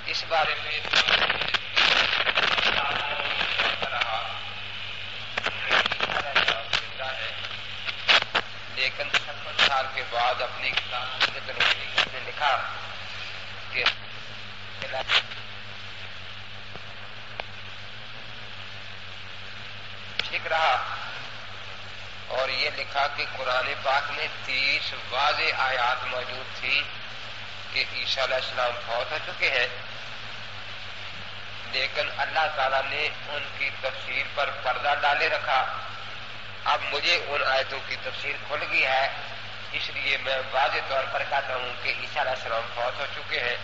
اس بارے میں لیکن 56 سال کے بعد اپنی کتاب نے لکھا کہ ٹھیک رہا، اور یہ لکھا کہ قرآن پاک میں 30 واضح آیات موجود تھی کہ عیسیٰ علیہ السلام فوت ہو چکے ہیں، لیکن اللہ تعالیٰ نے ان کی تفسیر پر پردہ ڈالے رکھا۔ اب مجھے ان آیتوں کی تفسیر کھل گئی ہے، اس لیے میں واضح طور پر کہتا ہوں کہ عیسیٰ علیہ السلام فوت ہو چکے ہیں۔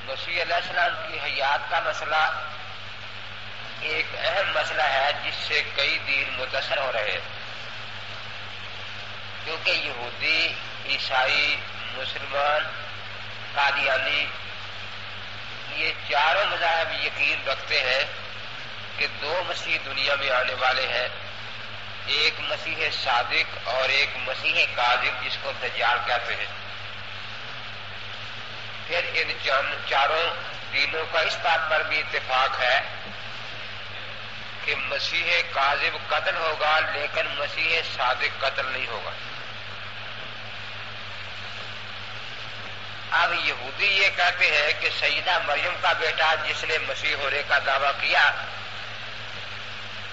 مسیح علیہ السلام کی حیات کا مسئلہ ایک اہم مسئلہ ہے جس سے کئی دین متاثر ہو رہے ہیں، کیونکہ یہودی، عیسائی، مسلمان، قادیانی، یہ چاروں مذاہب یقین رکھتے ہیں کہ 2 مسیح دنیا میں آنے والے ہیں، ایک مسیح صادق اور ایک مسیح کاذب جس کو دجال کہتے ہیں۔ پھر ان چاروں دینوں کا اس بات پر بھی اتفاق ہے کہ مسیح کاذب قتل ہوگا لیکن مسیح صادق قتل نہیں ہوگا۔ اب یہودی یہ کہتے ہیں کہ سیدہ مریم کا بیٹا جس نے مسیح ہونے کا دعویٰ کیا،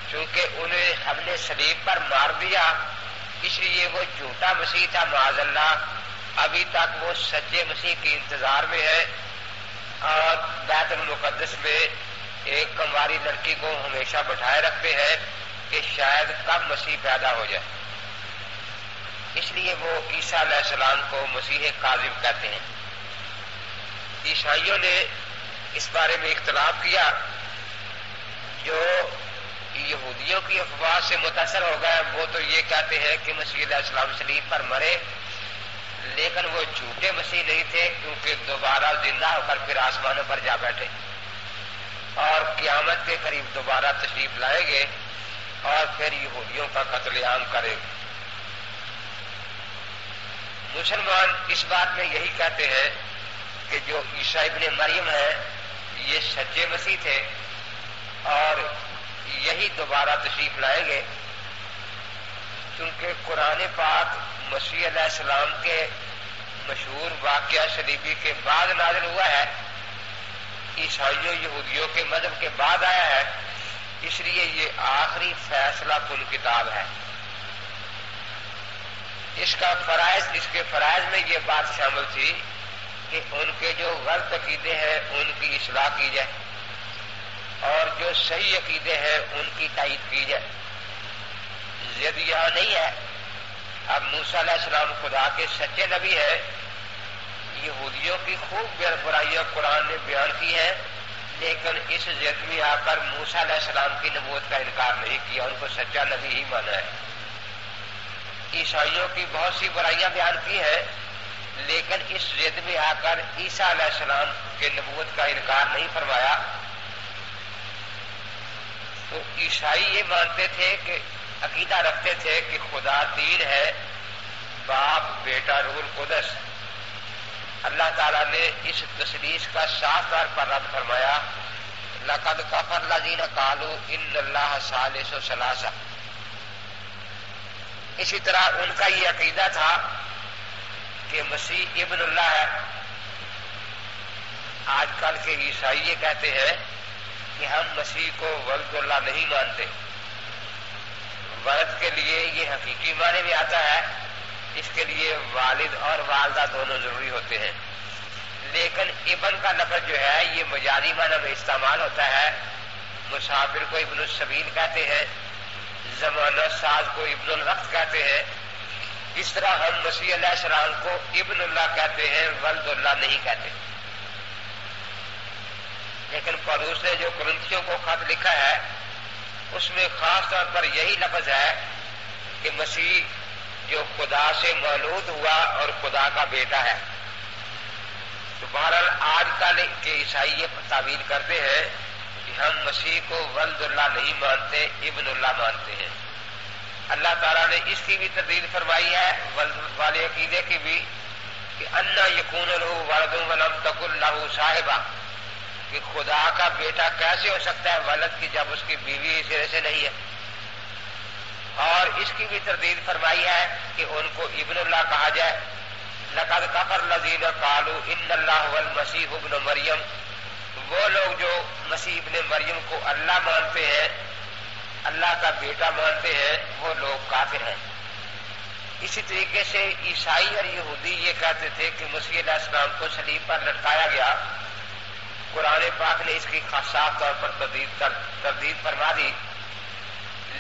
چونکہ انہیں ہم نے صلیب پر مار دیا اس لیے وہ جھوٹا مسیح تھا، معاذ اللہ۔ ابھی تک وہ سچے مسیح کے انتظار میں ہے اور بیت المقدس میں ایک کنواری لڑکی کو ہمیشہ بٹھائے رکھتے ہیں کہ شاید کب مسیح پیدا ہو جائے، اس لیے وہ عیسیٰ علیہ السلام کو مسیح کاذب کہتے ہیں۔ عیسائیوں نے اس بارے میں اختلاف کیا، جو یہودیوں کی افواہ سے متاثر ہو گئے وہ تو یہ کہتے ہیں کہ مسیح علیہ السلام صلیب پر مرے، لیکن وہ جھوٹے مسیح نہیں تھے کیونکہ دوبارہ زندہ ہو کر پھر آسمانوں پر جا بیٹھے اور قیامت کے قریب دوبارہ تشریف لائیں گے اور پھر یہودیوں کا قتل عام کریں گے۔ مسلمان اس بات میں یہی کہتے ہیں کہ جو عیسیٰ ابن مریم ہے یہ سچے مسیح تھے اور یہی دوبارہ تشریف لائیں گے، کیونکہ قرآن پاک مسیح علیہ السلام کے مشہور واقعہ صلیبی کے بعد نازل ہوا ہے، عیسائیوں یہودیوں کے مذہب کے بعد آیا ہے، اس لیے یہ آخری فیصلہ کن کتاب ہے۔ اس کے فرائض میں یہ بات شامل تھی کہ ان کے جو غلط عقیدے ہیں ان کی اصلاح کی جائے اور جو صحیح عقیدے ہیں ان کی تائید کی جائے۔ ضد یہاں نہیں ہے، اب موسیٰ علیہ السلام خدا کے سچے نبی ہیں، یہودیوں کی خوب برائیاں قرآن نے بیان کی ہیں، لیکن اس ضد میں آ کر موسیٰ علیہ السلام کی نبوت کا انکار نہیں کیا، ان کو سچا نبی ہی مانا ہے۔ عیسائیوں کی بہت سی برائیاں بیان کی ہیں، لیکن اس ضد میں آ کر عیسیٰ علیہ السلام کے نبوت کا انکار نہیں فرمایا۔ تو عیسائی یہ مانتے تھے کہ عقیدہ رکھتے تھے کہ خدا تین ہے، باپ، بیٹا، روح القدس۔ اللہ تعالیٰ نے اس تثلیث کا صاف طور پر رد فرمایا، لقد کفر الذین قالوا ان اللہ ثالث ثلاثہ۔ اسی طرح ان کا یہ عقیدہ تھا کہ مسیح ابن اللہ ہے۔ آج کل کے عیسائی یہ کہتے ہیں کہ ہم مسیح کو ولد اللہ نہیں مانتے۔ ولد کے لیے یہ حقیقی معنی میں آتا ہے، اس کے لیے والد اور والدہ دونوں ضروری ہوتے ہیں، لیکن ابن کا لفظ جو ہے یہ مجازی معنی میں استعمال ہوتا ہے۔ مسافر کو ابن السبیل کہتے ہیں، زمانہ ساز کو ابن الوقت کہتے ہیں۔ اس طرح ہم مسیح علیہ السلام کو ابن اللہ کہتے ہیں، ولد اللہ نہیں کہتے۔ لیکن پولس نے جو کرنتھیوں کو خط لکھا ہے اس میں خاص طور پر یہی لفظ ہے کہ مسیح جو خدا سے مولود ہوا اور خدا کا بیٹا ہے۔ تو بہرحال آج کل کے عیسائی یہ تعبیر کرتے ہیں کہ ہم مسیح کو ولد اللہ نہیں مانتے، ابن اللہ مانتے ہیں۔ اللہ تعالیٰ نے اس کی بھی تردید فرمائی ہے، ولد والے عقیدے کی بھی، کہ انا یکون لہ ولد ولم تکن لہ صاحبہ، کہ خدا کا بیٹا کیسے ہو سکتا ہے ولد کی جب اس کی بیوی سرے سے نہیں ہے. اور اس کی بھی تردید فرمائی ہے کہ ان کو ابن اللہ کہا جائے. لقد کفر الذین قالوا ان اللہ هو المسیح ابن مریم، وہ لوگ جو مسیح ابن مریم کو اللہ مانتے ہیں، اللہ کا بیٹا مانتے ہیں، وہ لوگ کافر ہیں. اسی طریقے سے عیسائی اور یہودی یہ کہتے تھے کہ مسیح علیہ السلام کو صلیب پر لٹکایا گیا. قرآن پاک نے اس کی صاف طور پر تردید فرما دی.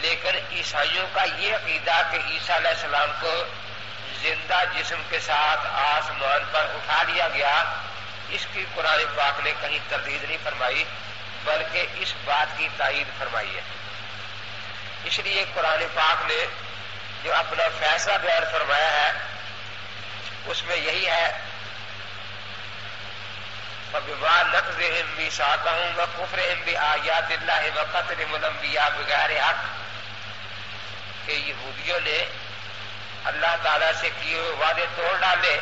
لیکن عیسائیوں کا یہ عقیدہ کہ عیسیٰ علیہ السلام کو زندہ جسم کے ساتھ آسمان پر اٹھا لیا گیا، اس کی قرآن پاک نے کہیں تردید نہیں فرمائی بلکہ اس بات کی تائید فرمائی ہے. اس لیے قرآن پاک نے جو اپنا فیصلہ بیان فرمایا ہے اس میں یہی ہے فَبِمَا نَقْضِهِمْ مِيثَاقَهُمْ وَكُفْرِهِمْ بِآيَاتِ اللَّهِ وَقَتْلِهِمُ الْأَنبِيَاءَ بِغَيْرِ حَقٍّ، کہ یہودیوں نے اللہ تعالیٰ سے کیے ہوئے وعدے توڑ ڈالے،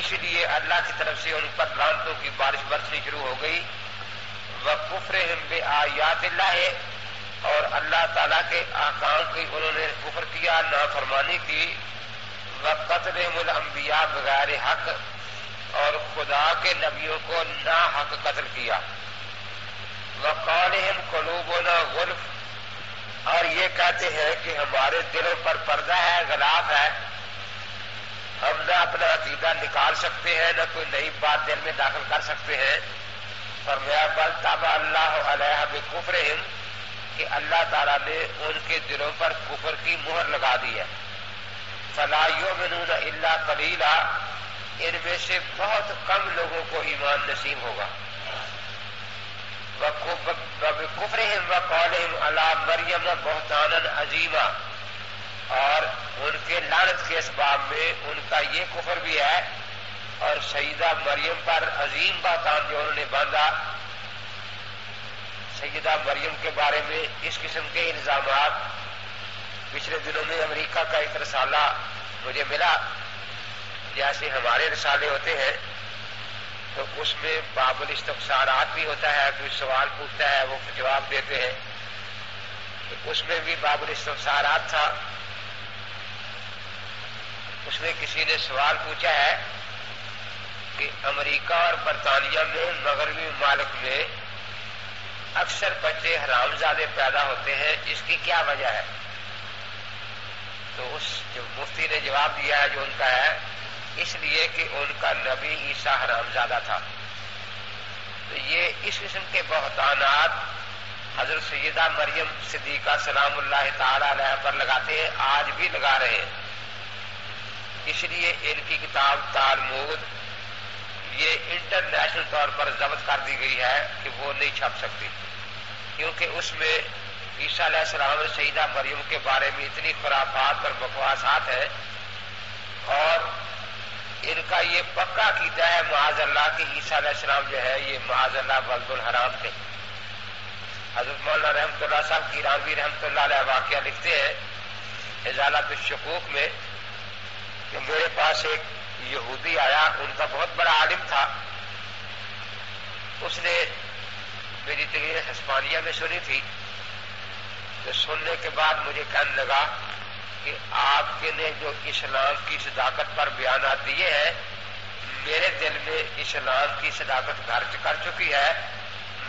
اس لیے اللہ کی طرف سے ان پر لعنتوں کی بارش برسنی شروع ہو گئی. وَكُفْرِهِمْ بِآيَاتِ اللَّهِ، اور اللہ تعالیٰ کے احکام کی انہوں نے کفر کیا، نافرمانی کی. وَقَتْلِهِمُ الْأَنبِيَاءَ بِغَيْرِ حَقٍّ، اور خدا کے نبیوں کو نا حق قتل کیا. وَقَالِهِمْ قُلُوبُنَا غُلْفٌ، اور یہ کہتے ہیں کہ ہمارے دلوں پر پردہ ہے، غلاف ہے، ہم نہ اپنا عقیدہ نکال سکتے ہیں نہ کوئی نئی بات دل میں داخل کر سکتے ہیں. فرمایا بل طبع اللہ علیہ بکفرہم، کہ اللہ تعالیٰ نے ان کے دلوں پر کفر کی مہر لگا دی ہے. فلا یؤمنون الا قلیلا، ان میں سے بہت کم لوگوں کو ایمان نصیب ہوگا. وَبِكُفْرِهِمْ وَقَوْلِهِمْ عَلَىٰ مَرْيَمَ بُهْتَانًا عَظِيمًا، اور ان کے لعنت کے اسباب میں ان کا یہ کفر بھی ہے، اور سیدہ مریم پر عظیم بہتان جو انہوں نے باندھا. سیدہ مریم کے بارے میں اس قسم کے الزامات پچھلے دنوں میں امریکہ کا ایک رسالہ مجھے ملا، جیسے ہمارے رسالے ہوتے ہیں تو اس میں باب الاستفسارات بھی ہوتا ہے، کوئی سوال پوچھتا ہے وہ جواب دیتے ہیں، تو اس میں بھی باب الاستفسارات تھا. اس میں کسی نے سوال پوچھا ہے کہ امریکہ اور برطانیہ میں مغربی ممالک میں اکثر بچے حرام زادے پیدا ہوتے ہیں، اس کی کیا وجہ ہے؟ تو اس جو مفتی نے جواب دیا ہے جو ان کا ہے، اس لیے کہ ان کا نبی عیسیٰ حرام زادہ تھا. تو یہ اس قسم کے بہتانات حضرت سیدہ مریم صدیقہ سلام اللہ تعالی علیہ پر لگاتے ہیں، آج بھی لگا رہے ہیں. اس لیے ان کی کتاب تالمود یہ انٹرنیشنل طور پر ضبط کر دی گئی ہے کہ وہ نہیں چھپ سکتی، کیونکہ اس میں عیسیٰ علیہ السلام اور سیدہ مریم کے بارے میں اتنی خرافات اور بکواسات ہیں، اور ان کا یہ پکا عقیدہ ہے معاذ اللہ کہ عیسیٰ علیہ السلام جو ہے یہ معاذ اللہ ولد الحرام تھے. حضرت مولانا رحمۃ اللہ صاحب کیرانوی رحمۃ اللہ علیہ واقعہ لکھتے ہیں ازالۃ الشکوک میں کہ میرے پاس ایک یہودی آیا، ان کا بہت بڑا عالم تھا. اس نے میری تقریر ہسپانیہ میں سنی تھی، تو سننے کے بعد مجھے کہنے لگا کہ آپ کے نے جو اسلام کی صداقت پر بیانات دیے ہیں، میرے دل میں اسلام کی صداقت گھر کر چکی ہے،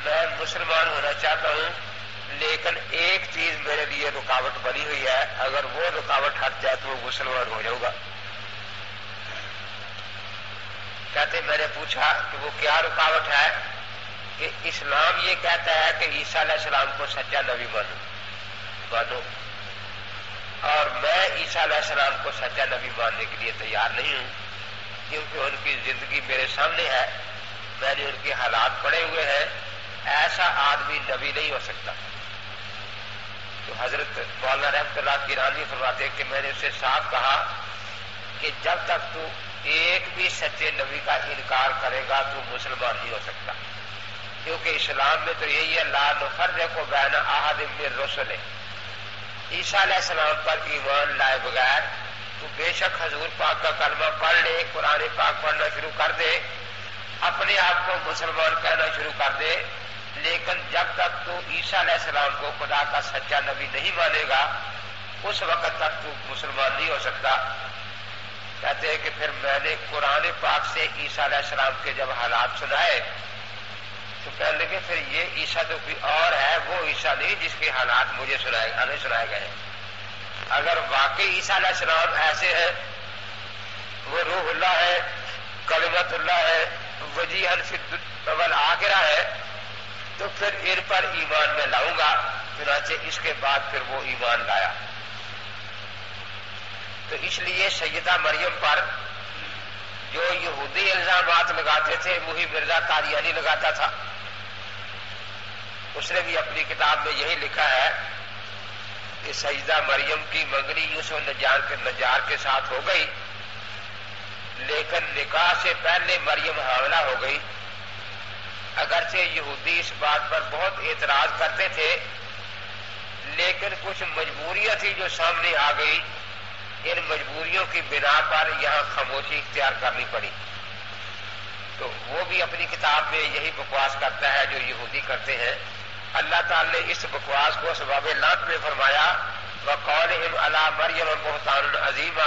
میں مسلمان ہونا چاہتا ہوں، لیکن ایک چیز میرے لیے رکاوٹ بنی ہوئی ہے، اگر وہ رکاوٹ ہٹ جائے تو وہ مسلمان ہو جاؤں گا. کہتے میں نے پوچھا کہ وہ کیا رکاوٹ ہے؟ کہ اسلام یہ کہتا ہے کہ عیسیٰ علیہ السلام کو سچا نبی مانو، اور میں عیسیٰ علیہ السلام کو سچا نبی ماننے کے لیے تیار نہیں ہوں، کیونکہ ان کی زندگی میرے سامنے ہے، میں نے ان کے حالات پڑے ہوئے ہیں، ایسا آدمی نبی نہیں ہو سکتا. تو حضرت مولانا رحمۃ اللہ کیرانوی فرماتے کہ میں نے اسے صاف کہا کہ جب تک تو ایک بھی سچے نبی کا انکار کرے گا تو مسلمان نہیں ہو سکتا، کیونکہ اسلام میں تو یہی ہے لا نفرق بین احد من الرسل. عیسیٰ علیہ السلام پر ایمان لائے بغیر تو بے شک حضور پاک کا کلمہ پڑھ لے، قرآن پاک پڑھنا شروع کر دے، اپنے آپ کو مسلمان کہنا شروع کر دے، لیکن جب تک تو عیسیٰ علیہ السلام کو خدا کا سچا نبی نہیں مانے گا اس وقت تک تو مسلمان نہیں ہو سکتا۔ کہتے ہیں کہ پھر میں نے قرآن پاک سے عیسیٰ علیہ السلام کے جب حالات سنائے تو کہنے لگے پھر یہ عیسیٰ تو کوئی اور ہے، وہ عیسیٰ نہیں جس کے حالات ہمیں سنائے گئے ہیں۔ اگر واقعی عیسیٰ علیہ السلام ایسے ہیں، وہ روح اللہ ہے، کلمت اللہ ہے، وجیہن فی الآخرہ ہے، تو پھر ان پر ایمان میں لاؤں گا۔ چنانچہ اس کے بعد پھر وہ ایمان لایا۔ تو اس لیے سیدہ مریم پر جو یہودی الزامات لگاتے تھے وہی مرزا قادیانی لگاتا تھا۔ اس نے بھی اپنی کتاب میں یہی لکھا ہے کہ سیدہ مریم کی منگنی یوسف نجار کے ساتھ ہو گئی، لیکن نکاح سے پہلے مریم حاملہ ہو گئی۔ اگرچہ یہودی اس بات پر بہت اعتراض کرتے تھے، لیکن کچھ مجبوریاں تھی جو سامنے آ گئی، ان مجبوریوں کی بنا پر یہاں خاموشی اختیار کرنی پڑی۔ تو وہ بھی اپنی کتاب میں یہی بکواس کرتا ہے جو یہودی کرتے ہیں۔ اللہ تعالی نے اس بکواس کو اسباب لعنت میں فرمایا، وَقَوْلِهِمْ عَلَىٰ مَرْيَمَ بُهْتَانٌ عَظِيمٌ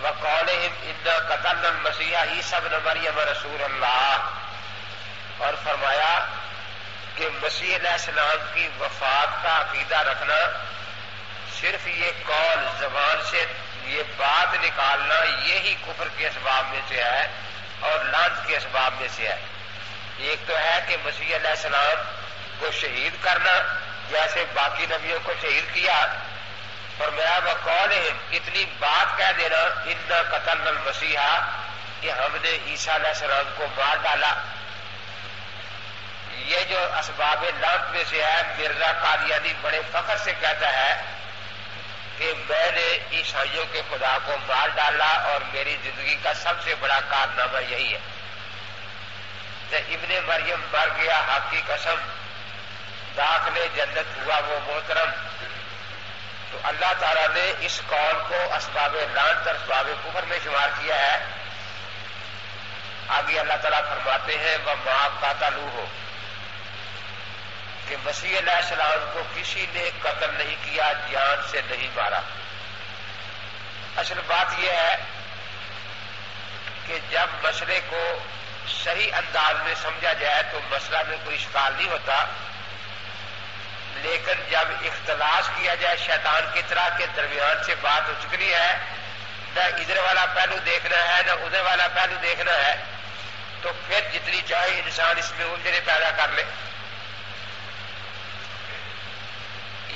وَقَوْلِهِمْ إِنَّا قَتَلْنَا الْمَسِيحَ عِيسَى ابْنَ مَرْيَمَ رَسُولَ اللَّهِ، اور فرمایا کہ مسیح علیہ السلام کی وفات کا عقیدہ رکھنا صرف یہ قول زبان سے یہ بات نکالنا یہی کفر کے اسباب میں سے ہے اور لعنت کے اسباب میں سے ہے۔ ایک تو ہے کہ مسیح علیہ السلام کو شہید کرنا جیسے باقی نبیوں کو شہید کیا، فرمایا وقولہم، اتنی بات کہہ دینا انا قتلنا المسیح کہ ہم نے عیسیٰ علیہ السلام کو مار ڈالا۔ یہ جو اسباب لعنت میں سے ہے، مرزا قادیانی بڑے فخر سے کہتا ہے کہ میں نے عیسائیوں کے خدا کو مار ڈالا اور میری زندگی کا سب سے بڑا کارنامہ یہی ہے۔ جب ابن مریم مر گیا، حق کی قسم داخل جنت ہوا وہ محترم۔ تو اللہ تعالیٰ نے اس قول کو اسباب لعنت اور اسباب کفر میں شمار کیا ہے۔ آگے اللہ تعالیٰ فرماتے ہیں وَمَا قَتَلُوهُ، کہ مسیح علیہ السلام کو کسی نے قتل نہیں کیا، جان سے نہیں مارا۔ اصل بات یہ ہے کہ جب مسئلے کو صحیح انداز میں سمجھا جائے تو مسئلہ میں کوئی اشکال نہیں ہوتا، لیکن جب اختلاس کیا جائے شیطان کی طرح کے درمیان سے بات اچکنی ہے، نہ ادھر والا پہلو دیکھنا ہے نہ ادھر والا پہلو دیکھنا ہے، تو پھر جتنی چاہے انسان اس میں الجھنیں پیدا کر لے۔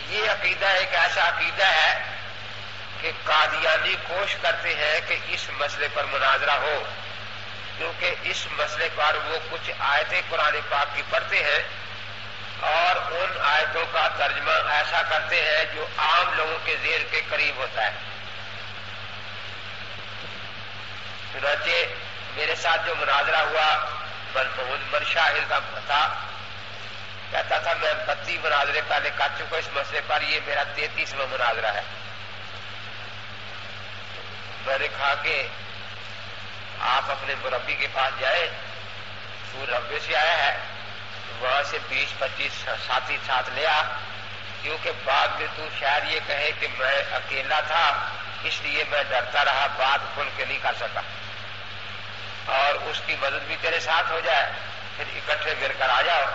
یہ عقیدہ ایک ایسا عقیدہ ہے کہ قادیانی کوشش کرتے ہیں کہ اس مسئلے پر مناظرہ ہو، کیونکہ اس مسئلے پر وہ کچھ آیتیں قرآن پاک کی پڑھتے ہیں اور ان آیتوں کا ترجمہ ایسا کرتے ہیں جو عام لوگوں کے ذہن کے قریب ہوتا ہے۔ چنانچہ میرے ساتھ جو مناظرہ ہوا منشا کا تھا، کہتا تھا میں 32 مناظرے پہلے کر چکا اس مسئلے پر، یہ میرا 33واں مناظرہ ہے۔ میں نے کہا کہ آپ اپنے مربی کے پاس جائیں، وہ ربے سے آیا ہے، وہاں سے 20-25 ساتھی ساتھ لیا، کیونکہ بعد میں تو شاید یہ کہے کہ میں اکیلا تھا اس لیے میں ڈرتا رہا، بات کھل کے نہیں کر سکا، اور اس کی مدد بھی تیرے ساتھ ہو جائے، پھر اکٹھے مل کر آ جاؤ۔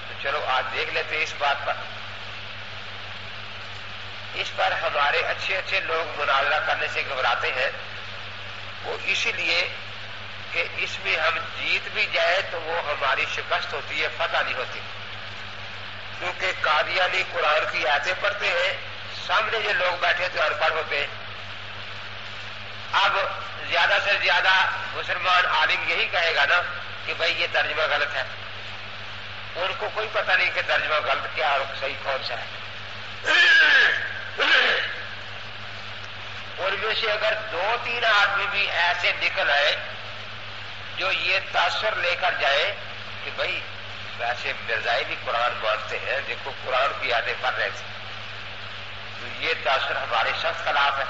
تو چلو آج دیکھ لیتے اس بات پر۔ اس پر ہمارے اچھے اچھے لوگ مناظرہ کرنے سے گھبراتے ہیں، وہ اسی لیے کہ اس میں ہم جیت بھی جائے تو وہ ہماری شکست ہوتی ہے، فتح نہیں ہوتی، کیونکہ قادیانی قرآن کی آیتیں پڑھتے ہیں، سامنے جو لوگ بیٹھے تو ان پڑھ ہوتے ہیں۔ اب زیادہ سے زیادہ مسلمان عالم یہی کہے گا نا کہ بھائی یہ ترجمہ غلط ہے، ان کو کوئی پتہ نہیں کہ ترجمہ غلط کیا اور صحیح کون سا ہے۔ ان میں سے اگر 2-3 آدمی بھی ایسے نکل آئے جو یہ تاثر لے کر جائے کہ بھائی ویسے مرزائی بھی قرآن مانتے ہیں، دیکھو قرآن کی یادیں پڑھ رہے تھے، تو یہ تاثر ہمارے سخت خلاف ہے،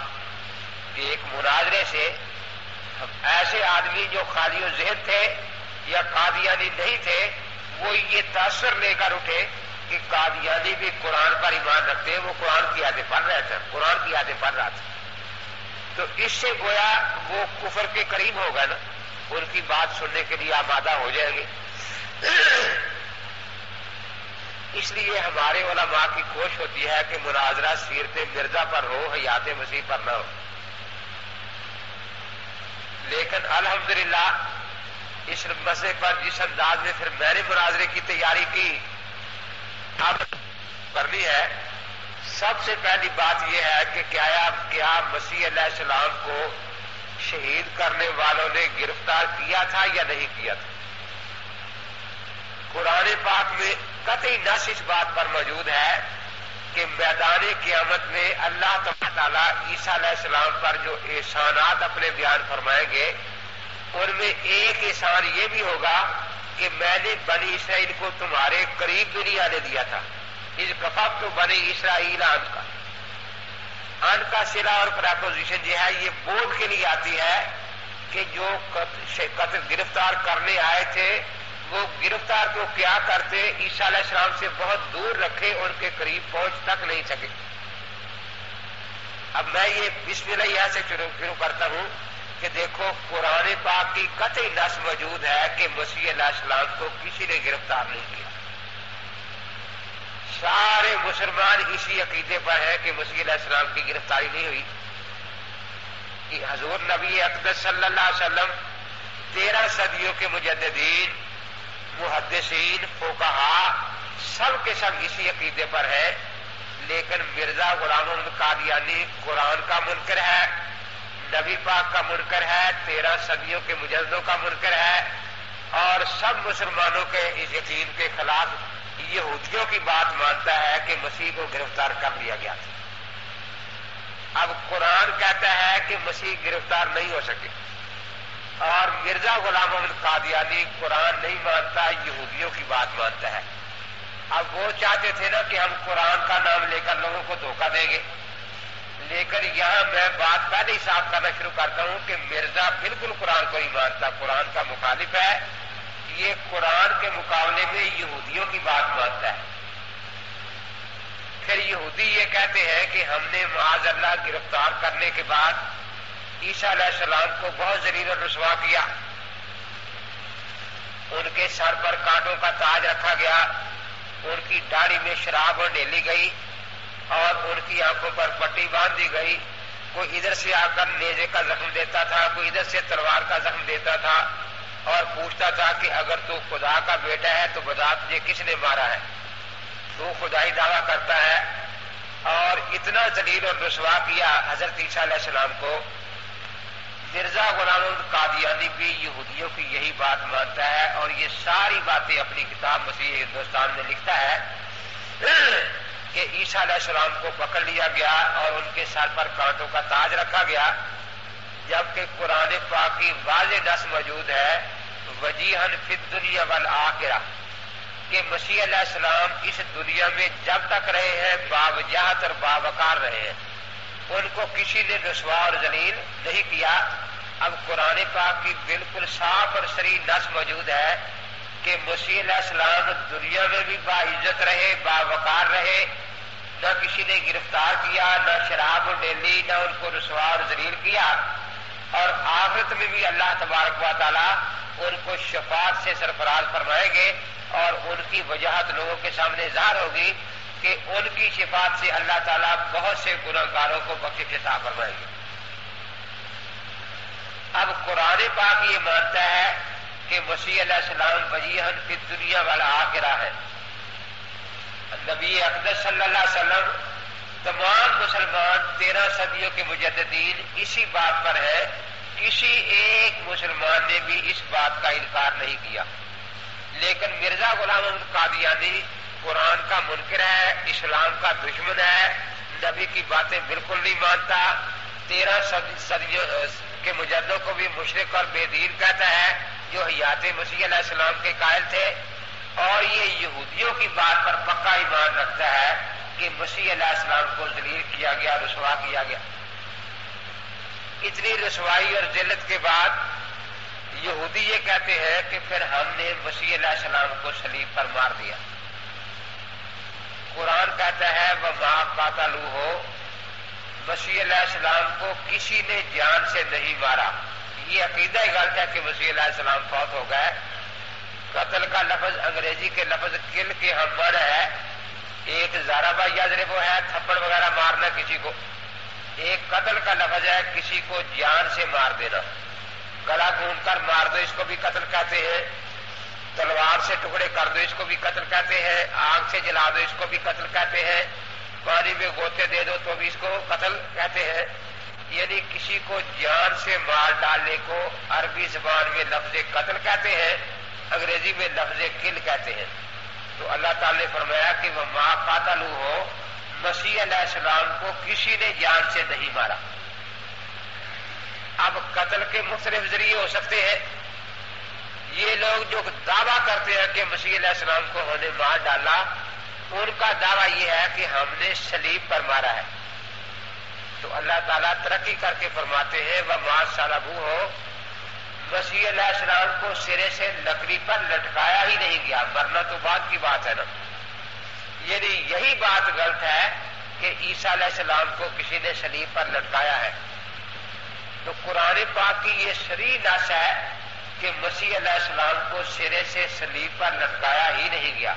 کہ ایک مناظرے سے ایسے آدمی جو خالی و ذہن تھے یا قادیانی نہیں تھے وہ یہ تاثر لے کر اٹھے کہ قادیانی بھی قرآن پر ایمان رکھتے ہیں، وہ قرآن کی آیتیں پڑھ رہے تھے، قرآن کی آیتیں پڑھ رہا تھا، تو اس سے گویا وہ کفر کے قریب ہوگا نا، ان کی بات سننے کے لیے آمادہ ہو جائیں گے۔ اس لیے ہمارے علماء کی کوشش ہوتی ہے کہ مناظرہ سیرت مرزا پر ہو، حیات مسیح پر نہ ہو، لیکن الحمدللہ اس مسئلے پر جس انداز میں پھر میں نے مناظرے کی تیاری کی اب کرنی ہے، سب سے پہلی بات یہ ہے کہ کیا مسیح علیہ السلام کو شہید کرنے والوں نے گرفتار کیا تھا یا نہیں کیا تھا؟ قرآن پاک میں قطعی نص اس بات پر موجود ہے کہ میدان قیامت میں اللہ تعالیٰ عیسیٰ علیہ السلام پر جو احسانات اپنے بیان فرمائیں گے ان میں ایک احسان یہ بھی ہوگا کہ میں نے بنی اسرائیل کو تمہارے قریب بھی نہیں آنے دیا تھا، اس کفاف تو بنی اسرائیل ان کا صلہ اور پریپوزیشن جو ہے یہ بول کے لیے آتی ہے کہ جو قتل گرفتار کرنے آئے تھے وہ گرفتار کو کیا کرتے، عیسیٰ علیہ السلام سے بہت دور رکھے، ان کے قریب پہنچ تک نہیں سکے۔ اب میں یہ بسم اللہ یہاں سے شروع کرتا ہوں کہ دیکھو قرآن پاک کی قطعی نص موجود ہے کہ مسیح علیہ السلام کو کسی نے گرفتار نہیں کیا، سارے مسلمان اسی عقیدے پر ہیں کہ مسیح علیہ السلام کی گرفتاری نہیں ہوئی، کہ حضور نبی اقدس صلی اللہ علیہ وسلم 13 صدیوں کے مجددین، محدثین، فقہاء سب کے سب اسی عقیدے پر ہے، لیکن مرزا غلام احمد قادیانی قرآن کا منکر ہے، نبی پاک کا منکر ہے، 13 صدیوں کے مجددوں کا منکر ہے، اور سب مسلمانوں کے اس یقین کے خلاف یہودیوں کی بات مانتا ہے کہ مسیح کو گرفتار کر لیا گیا تھا۔ اب قرآن کہتا ہے کہ مسیح گرفتار نہیں ہو سکے، اور مرزا غلام احمد قادیانی قرآن نہیں مانتا، یہودیوں کی بات مانتا ہے۔ اب وہ چاہتے تھے نا کہ ہم قرآن کا نام لے کر لوگوں کو دھوکہ دیں گے، لیکن یہاں میں بات پہلے ہی صاف کرنا شروع کرتا ہوں کہ مرزا بالکل قرآن کو نہیں مانتا، قرآن کا مخالف ہے، یہ قرآن کے مقابلے میں یہودیوں کی بات مانتا ہے۔ پھر یہودی یہ کہتے ہیں کہ ہم نے معاذ اللہ گرفتار کرنے کے بعد عیسیٰ علیہ السلام کو بہت ذلیل اور رسوا کیا، ان کے سر پر کانٹوں کا تاج رکھا گیا، ان کی داڑھی میں شراب ڈیلی گئی، اور ان کی آنکھوں پر پٹی باندھ دی گئی، کوئی ادھر سے آ کر نیزے کا زخم دیتا تھا، کوئی ادھر سے تلوار کا زخم دیتا تھا، اور پوچھتا تھا کہ اگر تو خدا کا بیٹا ہے تو بتا تجھے کس نے مارا ہے، تو خدائی دعویٰ کرتا ہے، اور اتنا ذلیل اور رسوا کیا حضرت عیسیٰ علیہ السلام کو۔ مرزا غلام احمد قادیانی بھی یہودیوں کی یہی بات مانتا ہے، اور یہ ساری باتیں اپنی کتاب مسیح ہندوستان میں لکھتا ہے کہ عیسیٰ علیہ السلام کو پکڑ لیا گیا اور ان کے سر پر کانٹوں کا تاج رکھا گیا، جبکہ قرآن پاک کی واضح نص موجود ہے وجیہن فی الدنیا والآخرہ، کہ مسیح علیہ السلام اس دنیا میں جب تک رہے ہیں باوجاہت اور باوقار رہے ہیں، ان کو کسی نے رسوا اور ذلیل نہیں کیا۔ اب قرآن پاک کی بالکل صاف اور صریح نص موجود ہے کہ مسیح علیہ السلام دنیا میں بھی باعزت رہے، باوقار رہے، نہ کسی نے گرفتار کیا، نہ شراب ڈیلی، نہ ان کو رسوا اور ذلیل کیا، اور آخرت میں بھی اللہ تبارک و تعالیٰ ان کو شفاعت سے سرفراز فرمائیں گے، اور ان کی وجاہت لوگوں کے سامنے ظاہر ہوگی کہ ان کی شفاعت سے اللہ تعالیٰ بہت سے گناہ گاروں کو بخشش عطا فرمائیں گے۔ اب قرآن پاک یہ مانتا ہے کہ مسیح علیہ السلام وجیہن فی الدنیا والآخرہ ہے۔ نبی اقدس صلی اللہ علیہ وسلم، تمام مسلمان 13 صدیوں کے مجددین اسی بات پر ہے، کسی ایک مسلمان نے بھی اس بات کا انکار نہیں کیا، لیکن مرزا غلام احمد قادیانی قرآن کا منکر ہے، اسلام کا دشمن ہے، نبی کی باتیں بالکل نہیں مانتا، 13 صدیوں کے مجددوں کو بھی مشرک اور بے دین کہتا ہے جو حیات مسیح علیہ السلام کے قائل تھے، اور یہ یہودیوں کی بات پر پکا ایمان رکھتا ہے کہ مسیح علیہ السلام کو ذلیل کیا گیا، رسوا کیا گیا۔ اتنی رسوائی اور ذلت کے بعد یہودی یہ کہتے ہیں کہ پھر ہم نے مسیح علیہ السلام کو صلیب پر مار دیا۔ قرآن کہتا ہے وَمَا قَاتَلُوهُ، مسیح علیہ السلام کو کسی نے جان سے نہیں مارا۔ یہ عقیدہ ہی غلط ہے کہ مسیح علیہ السلام فوت ہو گئے۔ قتل کا لفظ انگریزی کے لفظ کل کے ہم معنی ہے، ایک ضربہ یضرب ہے تھپڑ وغیرہ مارنا کسی کو، ایک قتل کا لفظ ہے کسی کو جان سے مار دینا، گلا گھونٹ کر مار دو اس کو بھی قتل کہتے ہیں، تلوار سے ٹکڑے کر دو اس کو بھی قتل کہتے ہیں، آگ سے جلا دو اس کو بھی قتل کہتے ہیں، پانی میں گوتے دے دو تو بھی اس کو قتل کہتے ہیں۔ یعنی کسی کو جان سے مار ڈالنے کو عربی زبان میں لفظ قتل کہتے ہیں، انگریزی میں لفظ کل کہتے ہیں۔ تو اللہ تعالی نے فرمایا کہ وَمَا قَاتَلُوهُ، مسیح علیہ السلام کو کسی نے جان سے نہیں مارا۔ اب قتل کے مختلف ذریعے ہو سکتے ہیں۔ یہ لوگ جو دعویٰ کرتے ہیں کہ مسیح علیہ السلام کو ہم نے مار ڈالا، ان کا دعویٰ یہ ہے کہ ہم نے صلیب پر مارا ہے۔ تو اللہ تعالیٰ ترقی کر کے فرماتے ہیں وَمَا صَلَبُوهُ، مسیح علیہ السلام کو سرے سے لکڑی پر لٹکایا ہی نہیں گیا، مرنا تو بعد کی بات ہے نا۔ یعنی یہی بات غلط ہے کہ عیسیٰ علیہ السلام کو کسی نے صلیب پر لٹکایا ہے۔ تو قرآن پاک کی یہ صریح نص ہے کہ مسیح علیہ السلام کو سرے سے صلیب پر لٹکایا ہی نہیں گیا۔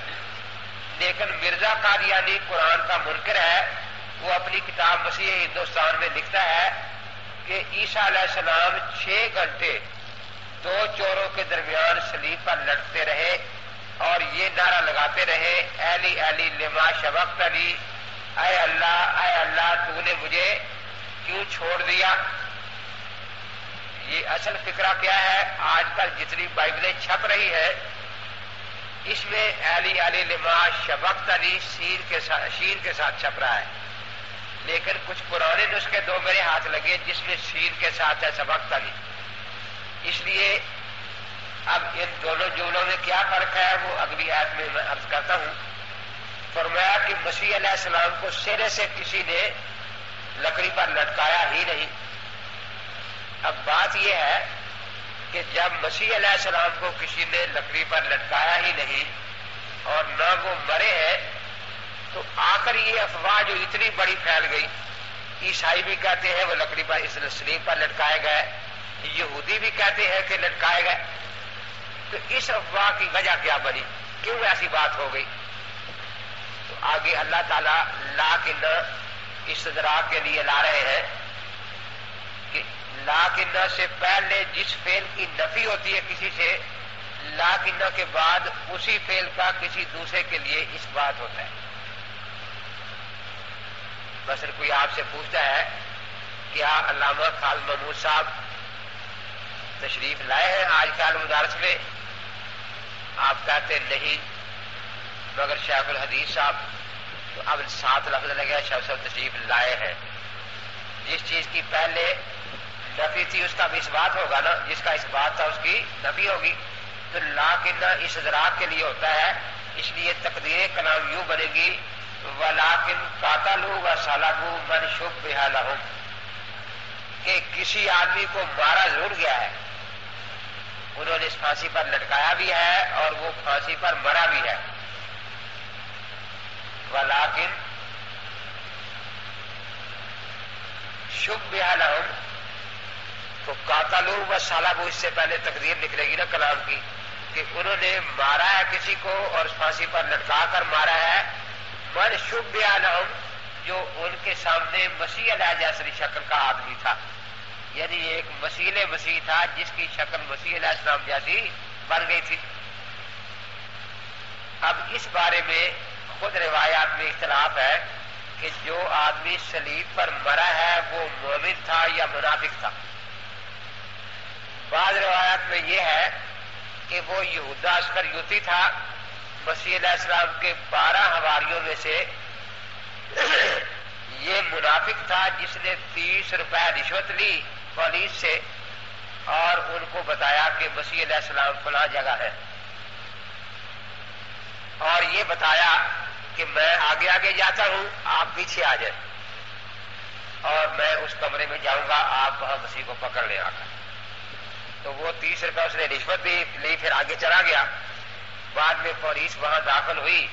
لیکن مرزا قادیانی قرآن کا منکر ہے، وہ اپنی کتاب مسیح ہندوستان میں لکھتا ہے کہ عیسیٰ علیہ السلام 6 گھنٹے 2 چوروں کے درمیان صلیب پر لٹکتے رہے اور یہ نعرہ لگاتے رہے ایلی ایلی لما شبقتنی، اے اللہ تو نے مجھے کیوں چھوڑ دیا۔ یہ اصل فکرہ کیا ہے؟ آج کل جتنی بائبلیں چھپ رہی ہے اس میں ایلی ایلی لما شبقتنی شین کے ساتھ چھپ رہا ہے، لیکن کچھ پرانے نسخے دو میرے ہاتھ لگے جس میں شین کے ساتھ ہے سبقتنی۔ اس لیے اب ان دونوں جملوں میں کیا فرق ہے وہ اگلی آیت میں میں عرض کرتا ہوں۔ فرمایا کہ مسیح علیہ السلام کو سرے سے کسی نے لکڑی پر لٹکایا ہی نہیں۔ اب بات یہ ہے کہ جب مسیح علیہ السلام کو کسی نے لکڑی پر لٹکایا ہی نہیں اور نہ وہ مرے ہیں، تو آخر یہ افواہ جو اتنی بڑی پھیل گئی، عیسائی بھی کہتے ہیں وہ لکڑی پر اس صلیب پر لٹکائے گئے، یہودی بھی کہتے ہیں کہ لٹکائے گئے، تو اس افواہ کی وجہ کیا بنی؟ کیوں ایسی بات ہو گئی؟ تو آگے اللہ تعالیٰ لاکن استدراک کے لیے لا رہے ہیں کہ لاکن سے پہلے جس فعل کی نفی ہوتی ہے کسی سے، لاکن کے بعد اسی فعل کا کسی دوسرے کے لیے اس بات ہوتا ہے۔ مثلا کوئی آپ سے پوچھتا ہے کیا علامہ خالد محمود صاحب تشریف لائے ہیں آج کل مدارس میں؟ آپ کہتے ہیں نہیں، مگر شیخ الحدیث صاحب، تو اب 7 لفظ لگے شیخ صاحب تشریف لائے ہیں۔ جس چیز کی پہلے نفی تھی اس کا بھی اس بات ہوگا نا، جس کا اس بات تھا اس کی نفی ہوگی۔ تو لاکن اس ادراک کے لیے ہوتا ہے، اس لیے تقدیر کلام یوں بنے گی وَلَٰكِن قَاتَلُوا وَصَلَبُوا مَنْ شُبِّهَ لَهُمْ، کہ کسی آدمی کو مارا ضرور گیا ہے، انہوں نے اس پھانسی پر لٹکایا بھی ہے اور وہ پھانسی پر مرا بھی ہے۔ وَلَٰكِن شُبِّهَ لَهُمْ، تو قَاتَلُوا وَصَلَبُوا اس سے پہلے تقدیر نکلے گی نا کلام کی، کہ انہوں نے مارا ہے کسی کو اور اس پھانسی پر لٹکا کر مارا ہے۔ من شُبِّهَ لَهُمْ، جو ان کے سامنے مسیح علیہ جیسی شکل کا آدمی تھا، یعنی ایک مسیح مسیح تھا جس کی شکل مسیح علیہ السلام جیسی بن گئی تھی۔ اب اس بارے میں خود روایات میں اختلاف ہے کہ جو آدمی صلیب پر مرا ہے وہ مومن تھا یا منافق تھا۔ بعض روایات میں یہ ہے کہ وہ یہودا اسکریوتی تھا، مسیح علیہ السلام کے 12 حواریوں میں سے یہ منافق تھا جس نے 30 روپے رشوت لی پولیس سے اور ان کو بتایا کہ مسیح علیہ السلام فلاں جگہ ہے، اور یہ بتایا کہ میں آگے آگے جاتا ہوں آپ پیچھے آ جائیں۔ اور میں اس کمرے میں جاؤں گا، آپ وہاں مسیح کو پکڑ لیں آ کر۔ تو وہ 30 روپے اس نے رشوت بھی لی، پھر آگے چلا گیا۔ بعد میں پولیس وہاں داخل ہوئی،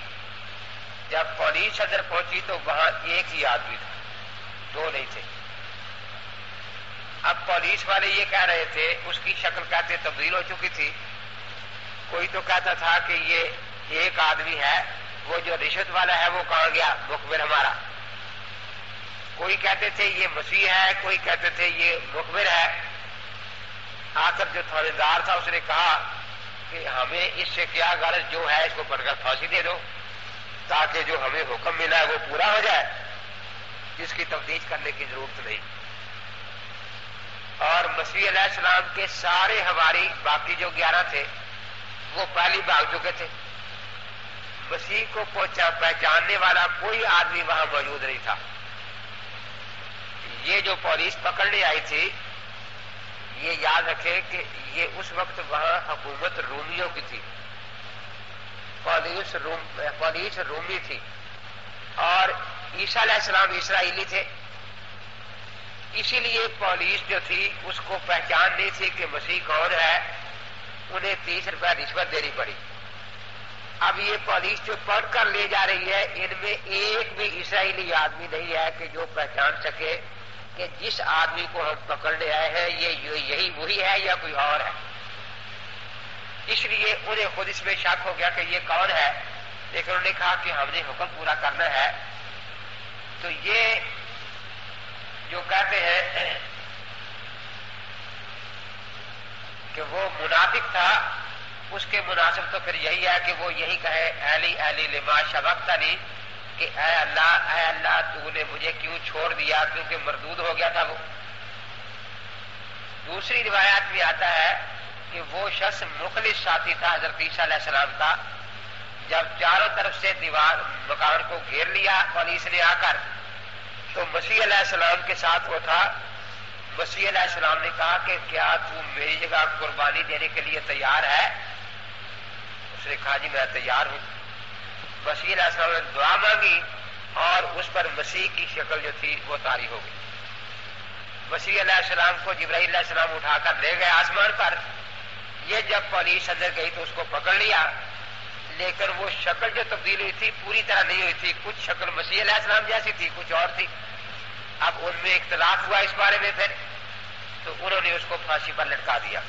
جب پولیس اندر پہنچی تو وہاں ایک ہی آدمی تھا، دو نہیں تھے۔ اب پولیس والے یہ کہہ رہے تھے، اس کی شکل کہتے تبدیل ہو چکی تھی، کوئی تو کہتا تھا کہ یہ ایک آدمی ہے، وہ جو رشوت والا ہے وہ کہاں گیا مخبر ہمارا، کوئی کہتے تھے یہ مسیح ہے، کوئی کہتے تھے یہ مخبر ہے۔ آخر جو تھانے دار تھا اس نے کہا کہ ہمیں اس سے کیا غرض، جو ہے اس کو پکڑ کر پھانسی دے دو تاکہ جو ہمیں حکم ملا ہے وہ پورا ہو جائے، جس کی تفتیش کرنے کی ضرورت نہیں۔ اور مسیح علیہ السلام کے سارے حواری باقی جو 11 تھے وہ پہلے بھاگ چکے تھے، مسیح کو پہچاننے والا کوئی آدمی وہاں موجود نہیں تھا۔ یہ جو پولیس پکڑنے آئی تھی، یہ یاد رکھے کہ یہ اس وقت وہاں حکومت رومیوں کی تھی، پولیس رومی تھی، اور عیسیٰ علیہ السلام اسرائیلی تھے، اسی لیے پولیس جو تھی اس کو پہچان نہیں تھی کہ مسیح کون ہے، انہیں 30 روپے رشوت دینی پڑی۔ اب یہ پولیس جو پکڑ کر لے جا رہی ہے، ان میں ایک بھی اسرائیلی آدمی نہیں ہے کہ جو پہچان سکے کہ جس آدمی کو ہم پکڑنے آئے ہیں یہی وہی ہے یا کوئی اور ہے۔ اس لیے انہیں خود اس میں شک ہو گیا کہ یہ کون ہے، لیکن انہوں نے کہا کہ ہم نے حکم پورا کرنا ہے۔ تو یہ جو کہتے ہیں کہ وہ منافق تھا، اس کے مناسب تو پھر یہی ہے کہ وہ یہی کہے ایلی ایلی لما شبقتنی، کہ اے اللہ تو نے مجھے کیوں چھوڑ دیا، کیونکہ مردود ہو گیا تھا وہ۔ دوسری روایات میں آتا ہے کہ وہ شخص مخلص ساتھی تھا حضرت عیسیٰ علیہ السلام کا، جب چاروں طرف سے دیوار مکان کو گھیر لیا پولیس نے آ کر، تو مسیح علیہ السلام کے ساتھ وہ تھا۔ مسیح علیہ السلام نے کہا کہ کیا تو میری جگہ قربانی دینے کے لیے تیار ہے؟ اس نے کہا جی میں تیار ہوں۔ مسیح علیہ السلام نے دعا مانگی اور اس پر مسیح کی شکل جو تھی وہ طاری ہو گئی۔ مسیح علیہ السلام کو جبرائیل علیہ السلام اٹھا کر لے گئے آسمان پر۔ یہ جب پولیس اندر گئی تو اس کو پکڑ لیا، لیکن وہ شکل جو تبدیل ہوئی تھی پوری طرح نہیں ہوئی تھی، کچھ شکل مسیح علیہ السلام جیسی تھی، کچھ اور تھی۔ اب ان میں اختلاف ہوا اس بارے میں، پھر تو انہوں نے اس کو پھانسی پر لٹکا دیا۔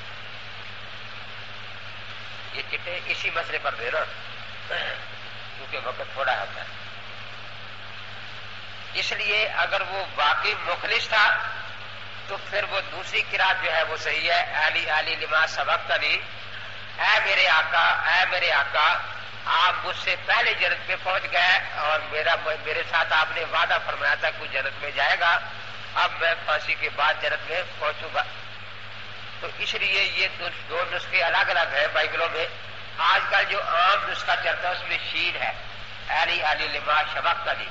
یہ چٹے اسی مسئلے پر دے رہا کیونکہ وقت تھوڑا ہوتا ہے، اس لیے اگر وہ واقعی مخلص تھا تو پھر وہ دوسری قرات جو ہے وہ صحیح ہے، علی علی لما سبقتنی، اے میرے آقا، اے میرے آقا، آپ مجھ سے پہلے جنت میں پہنچ گئے اور میرے ساتھ آپ نے وعدہ فرمایا تھا کوئی جنت میں جائے گا، اب میں پھانسی کے بعد جنت میں پہنچوں گا۔ تو اس لیے یہ دو نسخے الگ الگ ہیں بائبلوں میں۔ آج کل جو عام نسخہ چلتا ہے اس میں شین ہے، علی علی لما سبقتنی،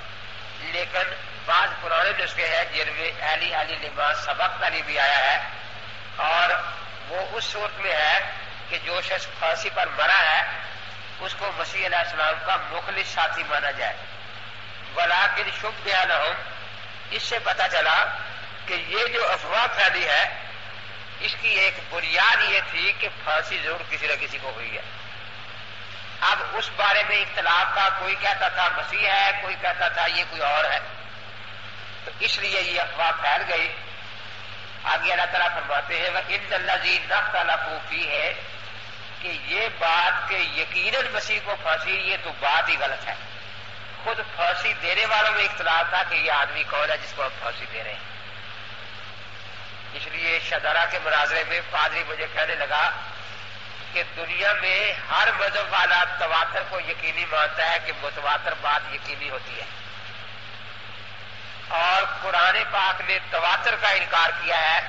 لیکن بعض پرانے نسخے ہیں جن میں علی علی لما سبقتنی بھی آیا ہے، اور وہ اس صورت میں ہے کہ جو شخص پھانسی پر مرا ہے اس کو مسیح علیہ السلام کا مخلص ساتھی مانا جائے۔ ولیکن شبہ لہم، اس سے پتہ چلا کہ یہ جو افواہ پھیلی ہے اس کی ایک بنیاد یہ تھی کہ پھانسی ضرور کسی نہ کسی کو ہوئی ہے۔ اب اس بارے میں اختلاف تھا، کوئی کہتا تھا مسیح ہے، کوئی کہتا تھا یہ کوئی اور ہے، تو اس لیے یہ افواہ پھیل گئی۔ آگے اللہ تعالیٰ فرماتے ہیں وَإِنَّ الَّذِينَ اخْتَلَفُوا فِيهِ، کہ یہ بات کہ یقیناً مسیح کو پھانسی، یہ تو بات ہی غلط ہے۔ خود پھانسی دینے والوں میں اختلاف تھا کہ یہ آدمی کون ہے جس کو ہم پھانسی دے رہے ہیں۔ اس لیے شدارا کے مناظرے میں پادری مجھے کہنے لگا کہ دنیا میں ہر مذہب والا تواتر کو یقینی مانتا ہے کہ متواتر بات یقینی ہوتی ہے، اور قرآن پاک نے تواتر کا انکار کیا ہے۔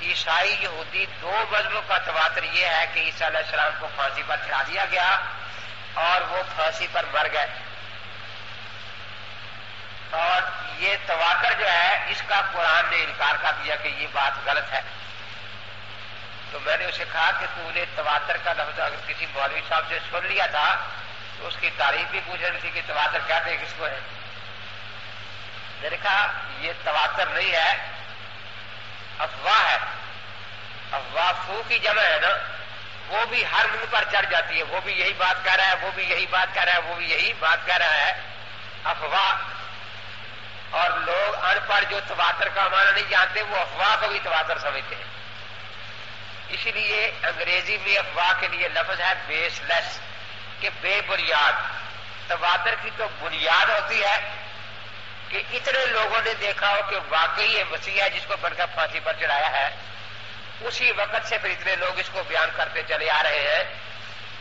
عیسائی یہودی دو مذہبوں کا تواتر یہ ہے کہ عیسیٰ علیہ السلام کو پھانسی پر چڑھا دیا گیا اور وہ پھانسی پر مر گئے، اور یہ تواتر جو ہے اس کا قرآن نے انکار کر دیا کہ یہ بات غلط ہے۔ تو میں نے اسے کہا کہ تو نے تواتر کا لفظ اگر کسی مولوی صاحب سے سن لیا تھا تو اس کی تعریف بھی پوچھ رہی تھی کہ تواتر کہتے ہیں کس کو ہے۔ میں نے کہا یہ تواتر نہیں ہے، افواہ ہے. افواہ فو کی جمع ہے نا، وہ بھی ہر منہ پر چڑھ جاتی ہے، وہ بھی یہی بات کہہ رہا ہے، وہ بھی یہی بات کہہ رہا ہے، وہ بھی یہی بات کہہ رہا ہے. افواہ. اور لوگ ان پڑھ جو تواتر کا معنی نہیں جانتے وہ افواہ کو بھی تواتر سمجھتے ہیں. اسی لیے انگریزی میں افواہ کے لیے لفظ ہے بیس لیس، کہ بے بنیاد. تواتر کی تو بنیاد ہوتی ہے کہ اتنے لوگوں نے دیکھا ہو کہ واقعی یہ مسیح ہے جس کو بن کر پھانسی پر چڑھایا ہے، اسی وقت سے پھر اتنے لوگ اس کو بیان کرتے چلے آ رہے ہیں،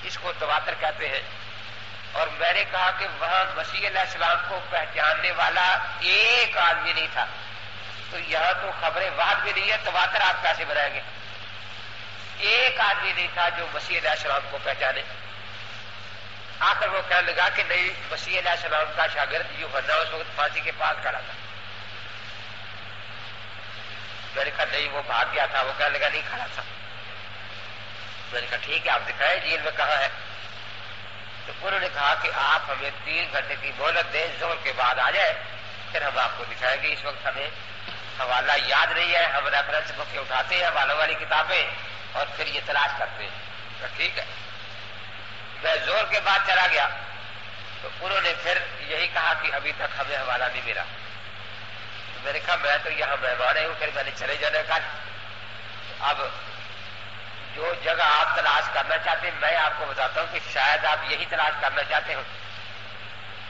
اس کو تواتر کہتے ہیں. اور میں نے کہا کہ وہاں مسیح علیہ السلام کو پہچاننے والا ایک آدمی نہیں تھا، تو یہاں تو خبریں واحد بھی نہیں ہے، تواتر آپ کیسے بنائیں گے؟ ایک آدمی نہیں تھا جو مسیح علیہ السلام کو پہچانے. آخر وہ کہنے لگا کہ نہیں، مسیح علیہ السلام کا شاگرد یوحنا اس وقت پھانسی کے پاس کھڑا تھا. میں نے کہا نہیں، وہ بھاگ گیا تھا. وہ کہنے لگا نہیں، کھڑا تھا. میں نے کہا ٹھیک ہے، آپ دکھائیں جیل میں کہاں ہے. تو انہوں نے کہا کہ آپ ہمیں 3 گھنٹے کی مہلت دیں، ظہر کے بعد آ جائے، پھر ہم آپ کو دکھائیں گے. اس وقت ہمیں حوالہ یاد نہیں ہے، ہم ریفرنس بک اٹھاتے ہیں حوالوں والی کتابیں اور پھر یہ تلاش کرتے ہیں. تو ٹھیک ہے. میں زور کے بعد چلا گیا تو انہوں نے پھر یہی کہا کہ ابھی تک ہمیں حوالہ نہیں ملا. تو میں نے کہا میں تو یہاں مہمان ہوں، پھر میں نے چلے جانے کا. اب جو جگہ آپ تلاش کرنا چاہتے ہیں میں آپ کو بتاتا ہوں کہ شاید آپ یہی تلاش کرنا چاہتے ہو.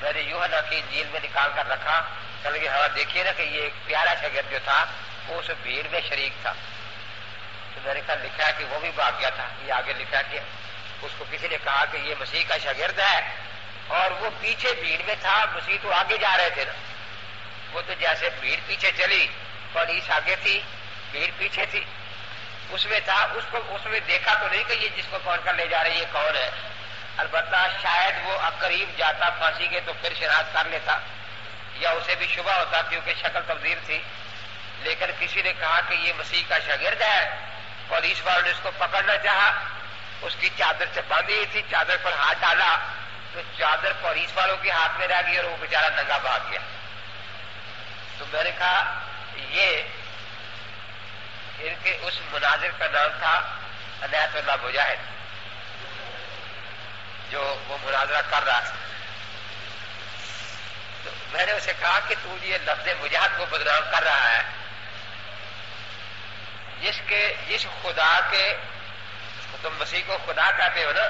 میں نے یوحنا کی انجیل میں نکال کر رکھا. کہ ہاں دیکھیے نا کہ یہ ایک پیارا شاگرد جو تھا وہ اس بھیڑ میں شریک تھا. تو میں نے کہا لکھا ہے کہ وہ بھی بھاگ گیا تھا. یہ آگے لکھا کہ اس کو کسی نے کہا کہ یہ مسیح کا شاگرد ہے، اور وہ پیچھے بھیڑ میں تھا، مسیح تو آگے جا رہے تھے نا. وہ تو جیسے بھیڑ پیچھے چلی، پولیس آگے تھی، بھیڑ پیچھے تھی، اس میں تھا. اس میں دیکھا تو نہیں کہ یہ جس کو کون کر لے جا رہے یہ کون ہے. البتہ شاید وہ قریب جاتا پھانسی کے تو پھر شناخت کر لیتا، یا اسے بھی شبہ ہوتا کیونکہ شکل تبدیل تھی. لیکن کسی نے کہا کہ یہ مسیح کا شاگرد ہے. پولیس والوں نے اس کو پکڑنا چاہا، اس کی چادر سے باندھی تھی، چادر پر ہاتھ ڈالا تو چادر پولیس والوں کے ہاتھ میں رہ گئی اور وہ بیچارہ ننگا بھاگ گیا. تو میں نے کہا یہ ان کے اس مناظر کا نام تھا عنایت اللہ مجاہد، جو وہ مناظرہ کر رہا تھا. تو میں نے اسے کہا کہ تو یہ لفظ مجاہد کو بدنام کر رہا ہے، جس خدا کے، تم مسیح کو خدا کہتے ہو نا،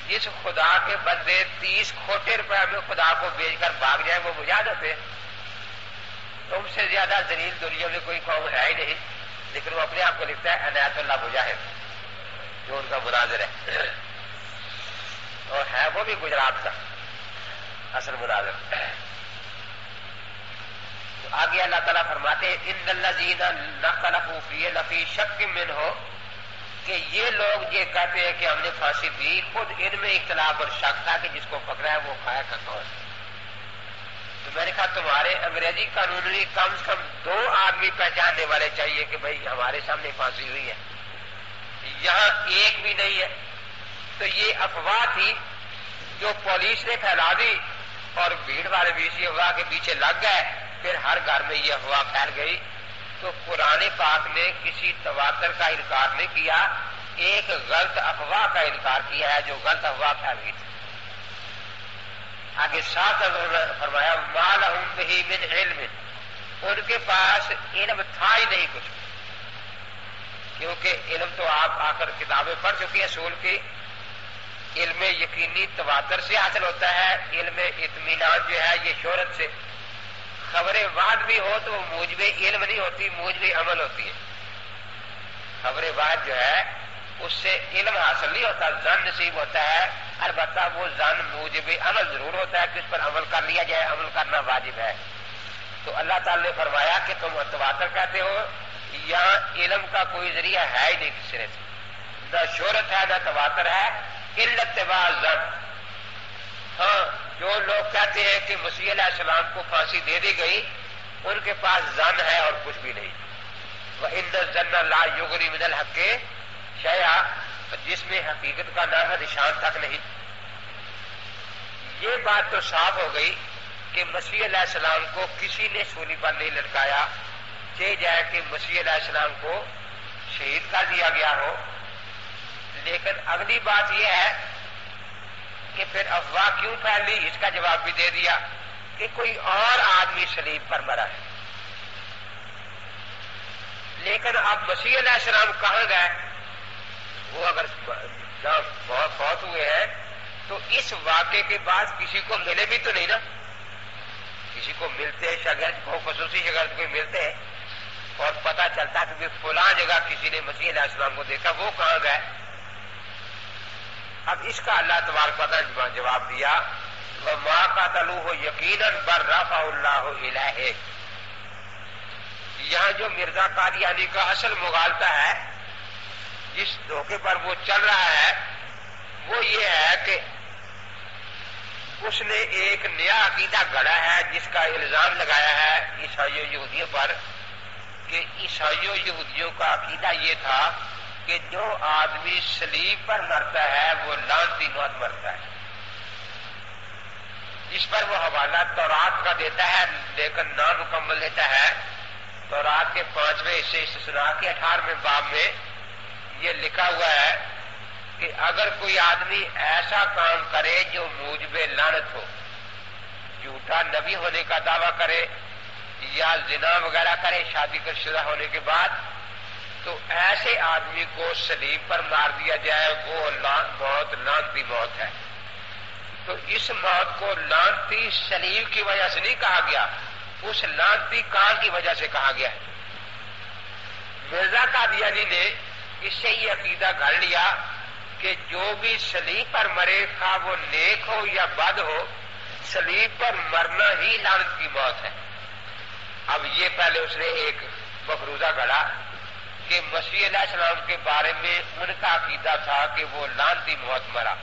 جس خدا کے بندے 30 کھوٹے روپے میں خدا کو بیچ کر بھاگ جائے وہ مجاہد ہوتے. تم سے زیادہ ذلیل دنیا میں کوئی قوم ہے ہی نہیں. لیکن وہ اپنے آپ کو لکھتا ہے عنایت اللہ مجاہد، جو ان کا مناظر ہے، اور ہے وہ بھی گجرات کا اصل مناظر. تو آگے اللہ تعالیٰ فرماتے ہیں ان الذین اختلفوا فیہ لفی شک منہ، کہ یہ لوگ یہ کہتے ہیں کہ ہم نے پھانسی دی، خود ان میں اختلاف اور شک تھا کہ جس کو پکڑا ہے وہ کھایا کا کون. تو میں نے کہا تمہارے انگریزی قانون میں کم سے کم 2 آدمی پہچاننے والے چاہیے کہ بھئی ہمارے سامنے پھانسی ہوئی ہے، یہاں ایک بھی نہیں ہے. تو یہ افواہ تھی جو پولیس نے پھیلا دی اور بھیڑ والے بھی اسی افواہ کے پیچھے لگ گئے، پھر ہر گھر میں یہ افواہ پھیل گئی. تو قرآن پاک نے کسی تواتر کا انکار نہیں کیا، ایک غلط افواہ کا انکار کیا ہے جو غلط افواہ پھیل گئی تھی. آگے ساتھ فرمایا ما لہم بہ من علم، ان کے پاس علم تھا ہی نہیں کچھ، کیونکہ علم تو آپ آ کر کتابیں پڑھ چکی ہیں اصول کی. علم یقینی تواتر سے حاصل ہوتا ہے، علم اطمینان جو ہے یہ شہرت سے. خبر واحد بھی ہو تو وہ موجب علم نہیں ہوتی، موجب عمل ہوتی ہے. خبر واحد جو ہے اس سے علم حاصل نہیں ہوتا، ظن نصیب ہوتا ہے. البتہ وہ ظن موجب عمل ضرور ہوتا ہے کہ اس پر عمل کر لیا جائے، عمل کرنا واجب ہے. تو اللہ تعالی نے فرمایا کہ تم تواتر کہتے ہو، یہاں علم کا کوئی ذریعہ ہے ہی نہیں کسی سے، نہ شہرت ہے نہ تواتر ہے، الا اتباع ظن. ہاں جو لوگ کہتے ہیں کہ مسیح علیہ السلام کو پھانسی دے دی گئی، ان کے پاس ظن ہے اور کچھ بھی نہیں. وَإِنَّ الظَّنَّ لَا يُغْنِي مِنَ الْحَقِّ شَيْئًا، جس میں حقیقت کا نام ہے نشان تک نہیں. یہ بات تو صاف ہو گئی کہ مسیح علیہ السلام کو کسی نے سولی پر نہیں لٹکایا، چاہے جائے کہ مسیح علیہ السلام کو شہید کر دیا گیا ہو۔ لیکن اگلی بات یہ ہے کہ پھر افواہ کیوں پھیلی، اس کا جواب بھی دے دیا کہ کوئی اور آدمی صلیب پر مرا ہے۔ لیکن اب مسیح علیہ السلام کہاں گئے؟ وہ اگر فوت ہوئے ہیں تو اس واقعے کے بعد کسی کو ملے بھی تو نہیں نا، کسی کو ملتے شاگرد کو، خصوصی شاگرد کو ملتے ہیں اور پتہ چلتا کہ فلاں جگہ کسی نے مسیح علیہ السلام کو دیکھا، وہ کہاں گئے؟ اب اس کا اللہ تبارک و تعالیٰ نے جواب دیا وَمَا قَتَلُوهُ يَقِينًا بَلْ رَفَعَهُ اللَّهُ إِلَيْهِ۔ یہاں جو مرزا قادیانی کا اصل مغالطہ ہے، جس دھوکے پر وہ چل رہا ہے، وہ یہ ہے کہ اس نے ایک نیا عقیدہ گڑھا ہے جس کا الزام لگایا ہے عیسائیوں یہودیوں پر کہ عیسائیوں یہودیوں کا عقیدہ یہ تھا کہ جو آدمی صلیب پر مرتا ہے وہ لعنتی موت مرتا ہے۔ اس پر وہ حوالہ تورات کا دیتا ہے لیکن نامکمل دیتا ہے۔ تورات کے 5ویں حصے استثناء کے 18ویں باب میں یہ لکھا ہوا ہے کہ اگر کوئی آدمی ایسا کام کرے جو موجب لعنت ہو، جھوٹا نبی ہونے کا دعویٰ کرے یا زنا وغیرہ کرے شادی کا شدہ ہونے کے بعد، تو ایسے آدمی کو صلیب پر مار دیا جائے، وہ موت لعنتی موت ہے۔ تو اس موت کو لعنتی صلیب کی وجہ سے نہیں کہا گیا، اس لعنتی کام کی وجہ سے کہا گیا ہے۔ مرزا قادیانی نے اس سے یہ عقیدہ گھڑ لیا کہ جو بھی صلیب پر مرے، خواہ وہ نیک ہو یا بد ہو، صلیب پر مرنا ہی لعنت کی موت ہے۔ اب یہ پہلے اس نے ایک مفروضہ گھڑا کہ مسیح علیہ السلام کے بارے میں ان کا عقیدہ تھا کہ وہ لعنتی موت مرا۔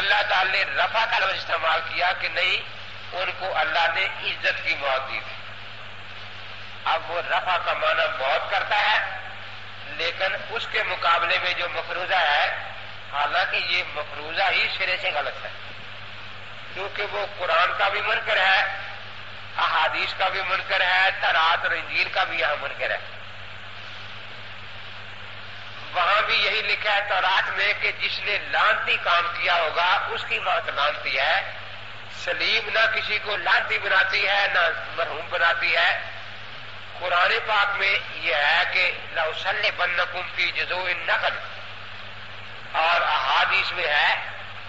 اللہ تعالی نے رفع کا لفظ استعمال کیا کہ نہیں، ان کو اللہ نے عزت کی موت دی تھی۔ اب وہ رفع کا معنی موت کرتا ہے، لیکن اس کے مقابلے میں جو مفروضہ ہے، حالانکہ یہ مفروضہ ہی سرے سے غلط ہے، کیونکہ وہ قرآن کا بھی منکر ہے، احادیث کا بھی منکر ہے، تورات اور انجیل کا بھی یہاں منکر ہے۔ وہاں بھی یہی لکھا ہے تورات میں کہ جس نے لعنتی کام کیا ہوگا اس کی موت لعنتی ہے۔ صلیب نہ کسی کو لعنتی بناتی ہے نہ مرحوم بناتی ہے۔ قرآن پاک میں یہ ہے کہ لَأُصَلِّبَنَّكُمْ فِي جُذُوعِ النَّخْلِ، اور احادیث میں ہے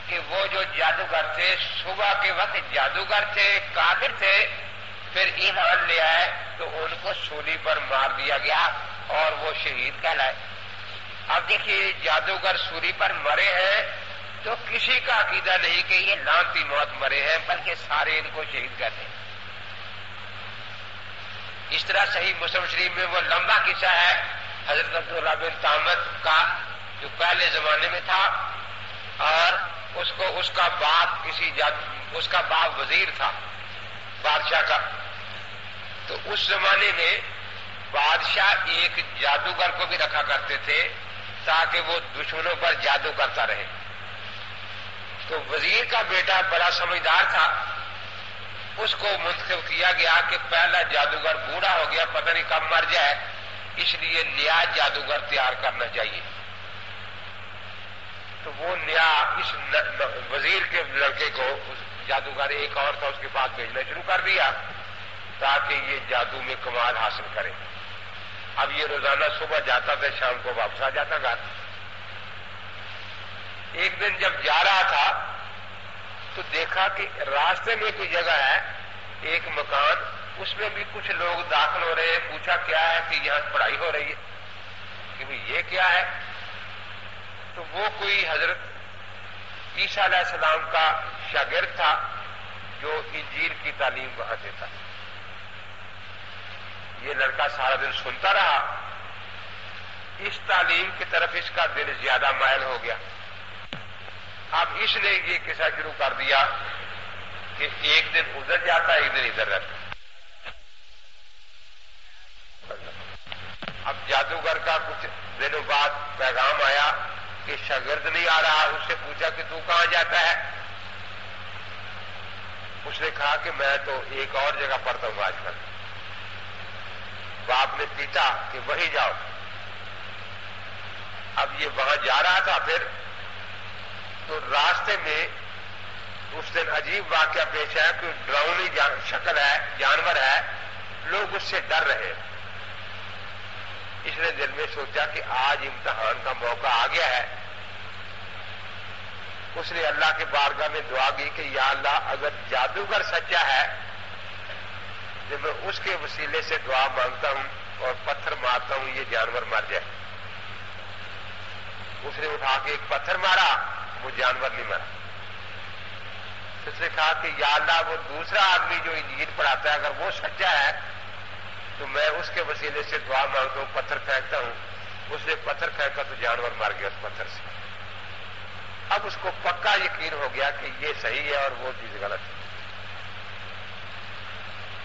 کہ وہ جو جادوگر تھے صبح کے وقت جادوگر تھے، کافر تھے، پھر ایمان لے آئے تو ان کو سولی پر مار دیا گیا اور وہ شہید کہلائے۔ اب دیکھیے جادوگر سولی پر مرے ہیں تو کسی کا عقیدہ نہیں کہ یہ لعنتی موت مرے ہیں، بلکہ سارے ان کو شہید کہتے ہیں۔ اس طرح صحیح مسلم شریف میں وہ لمبا قصہ ہے حضرت عبداللہ بن طامت کا جو پہلے زمانے میں تھا، اور اس کا باپ وزیر تھا بادشاہ کا۔ تو اس زمانے میں بادشاہ ایک جادوگر کو بھی رکھا کرتے تھے تاکہ وہ دشمنوں پر جادو کرتا رہے۔ تو وزیر کا بیٹا بڑا سمجھدار تھا، اس کو منتخب کیا گیا کہ پہلا جادوگر بوڑھا ہو گیا، پتہ نہیں کب مر جائے، اس لیے نیا جادوگر تیار کرنا چاہیے۔ تو وہ نیا اس وزیر کے لڑکے کو، جادوگر ایک اور تھا، اس کے پاس بھیجنا شروع کر دیا تاکہ یہ جادو میں کمال حاصل کرے۔ اب یہ روزانہ صبح جاتا تھا، شام کو واپس آ جاتا گھر۔ ایک دن جب جا رہا تھا تو دیکھا کہ راستے میں کوئی جگہ ہے، ایک مکان، اس میں بھی کچھ لوگ داخل ہو رہے ہیں۔ پوچھا کیا ہے کہ یہاں پڑھائی ہو رہی ہے، کہ بھئی یہ کیا ہے؟ تو وہ کوئی حضرت عیسیٰ علیہ السلام کا شاگرد تھا جو انجیل کی تعلیم وہاں دیتا۔ یہ لڑکا سارا دن سنتا رہا، اس تعلیم کی طرف اس کا دل زیادہ مائل ہو گیا۔ اب اس نے یہ قصہ شروع کر دیا کہ ایک دن ادھر جاتا ایک دن ادھر رہتا۔ اب جادوگر کا کچھ دنوں بعد پیغام آیا کہ شاگرد نہیں آ رہا، اس سے پوچھا کہ تو کہاں جاتا ہے؟ اس نے کہا کہ میں تو ایک اور جگہ پڑھتا ہوں آج کل. باپ نے پیٹا کہ وہی جاؤ. اب یہ وہاں جا رہا تھا پھر تو راستے میں اس دن عجیب واقعہ پیش آیا کہ ڈراؤنی شکل ہے، جانور ہے، لوگ اس سے ڈر رہے. اس نے دل میں سوچا کہ آج امتحان کا موقع آ گیا ہے. اس نے اللہ کے بارگاہ میں دعا کی کہ یا اللہ اگر جادوگر سچا ہے تو میں اس کے وسیلے سے دعا مانگتا ہوں اور پتھر مارتا ہوں یہ جانور مر جائے. اس نے اٹھا کے ایک پتھر مارا، وہ جانور نہیں مرا. اس نے کہا کہ یا اللہ وہ دوسرا آدمی جو انجیل پڑھاتا ہے اگر وہ سچا ہے تو میں اس کے وسیلے سے دعا مانگتا ہوں، پتھر پھینکتا ہوں. اس نے پتھر پھینکا تو جانور مر گیا اس پتھر سے. اب اس کو پکا یقین ہو گیا کہ یہ صحیح ہے اور وہ چیز غلط ہے.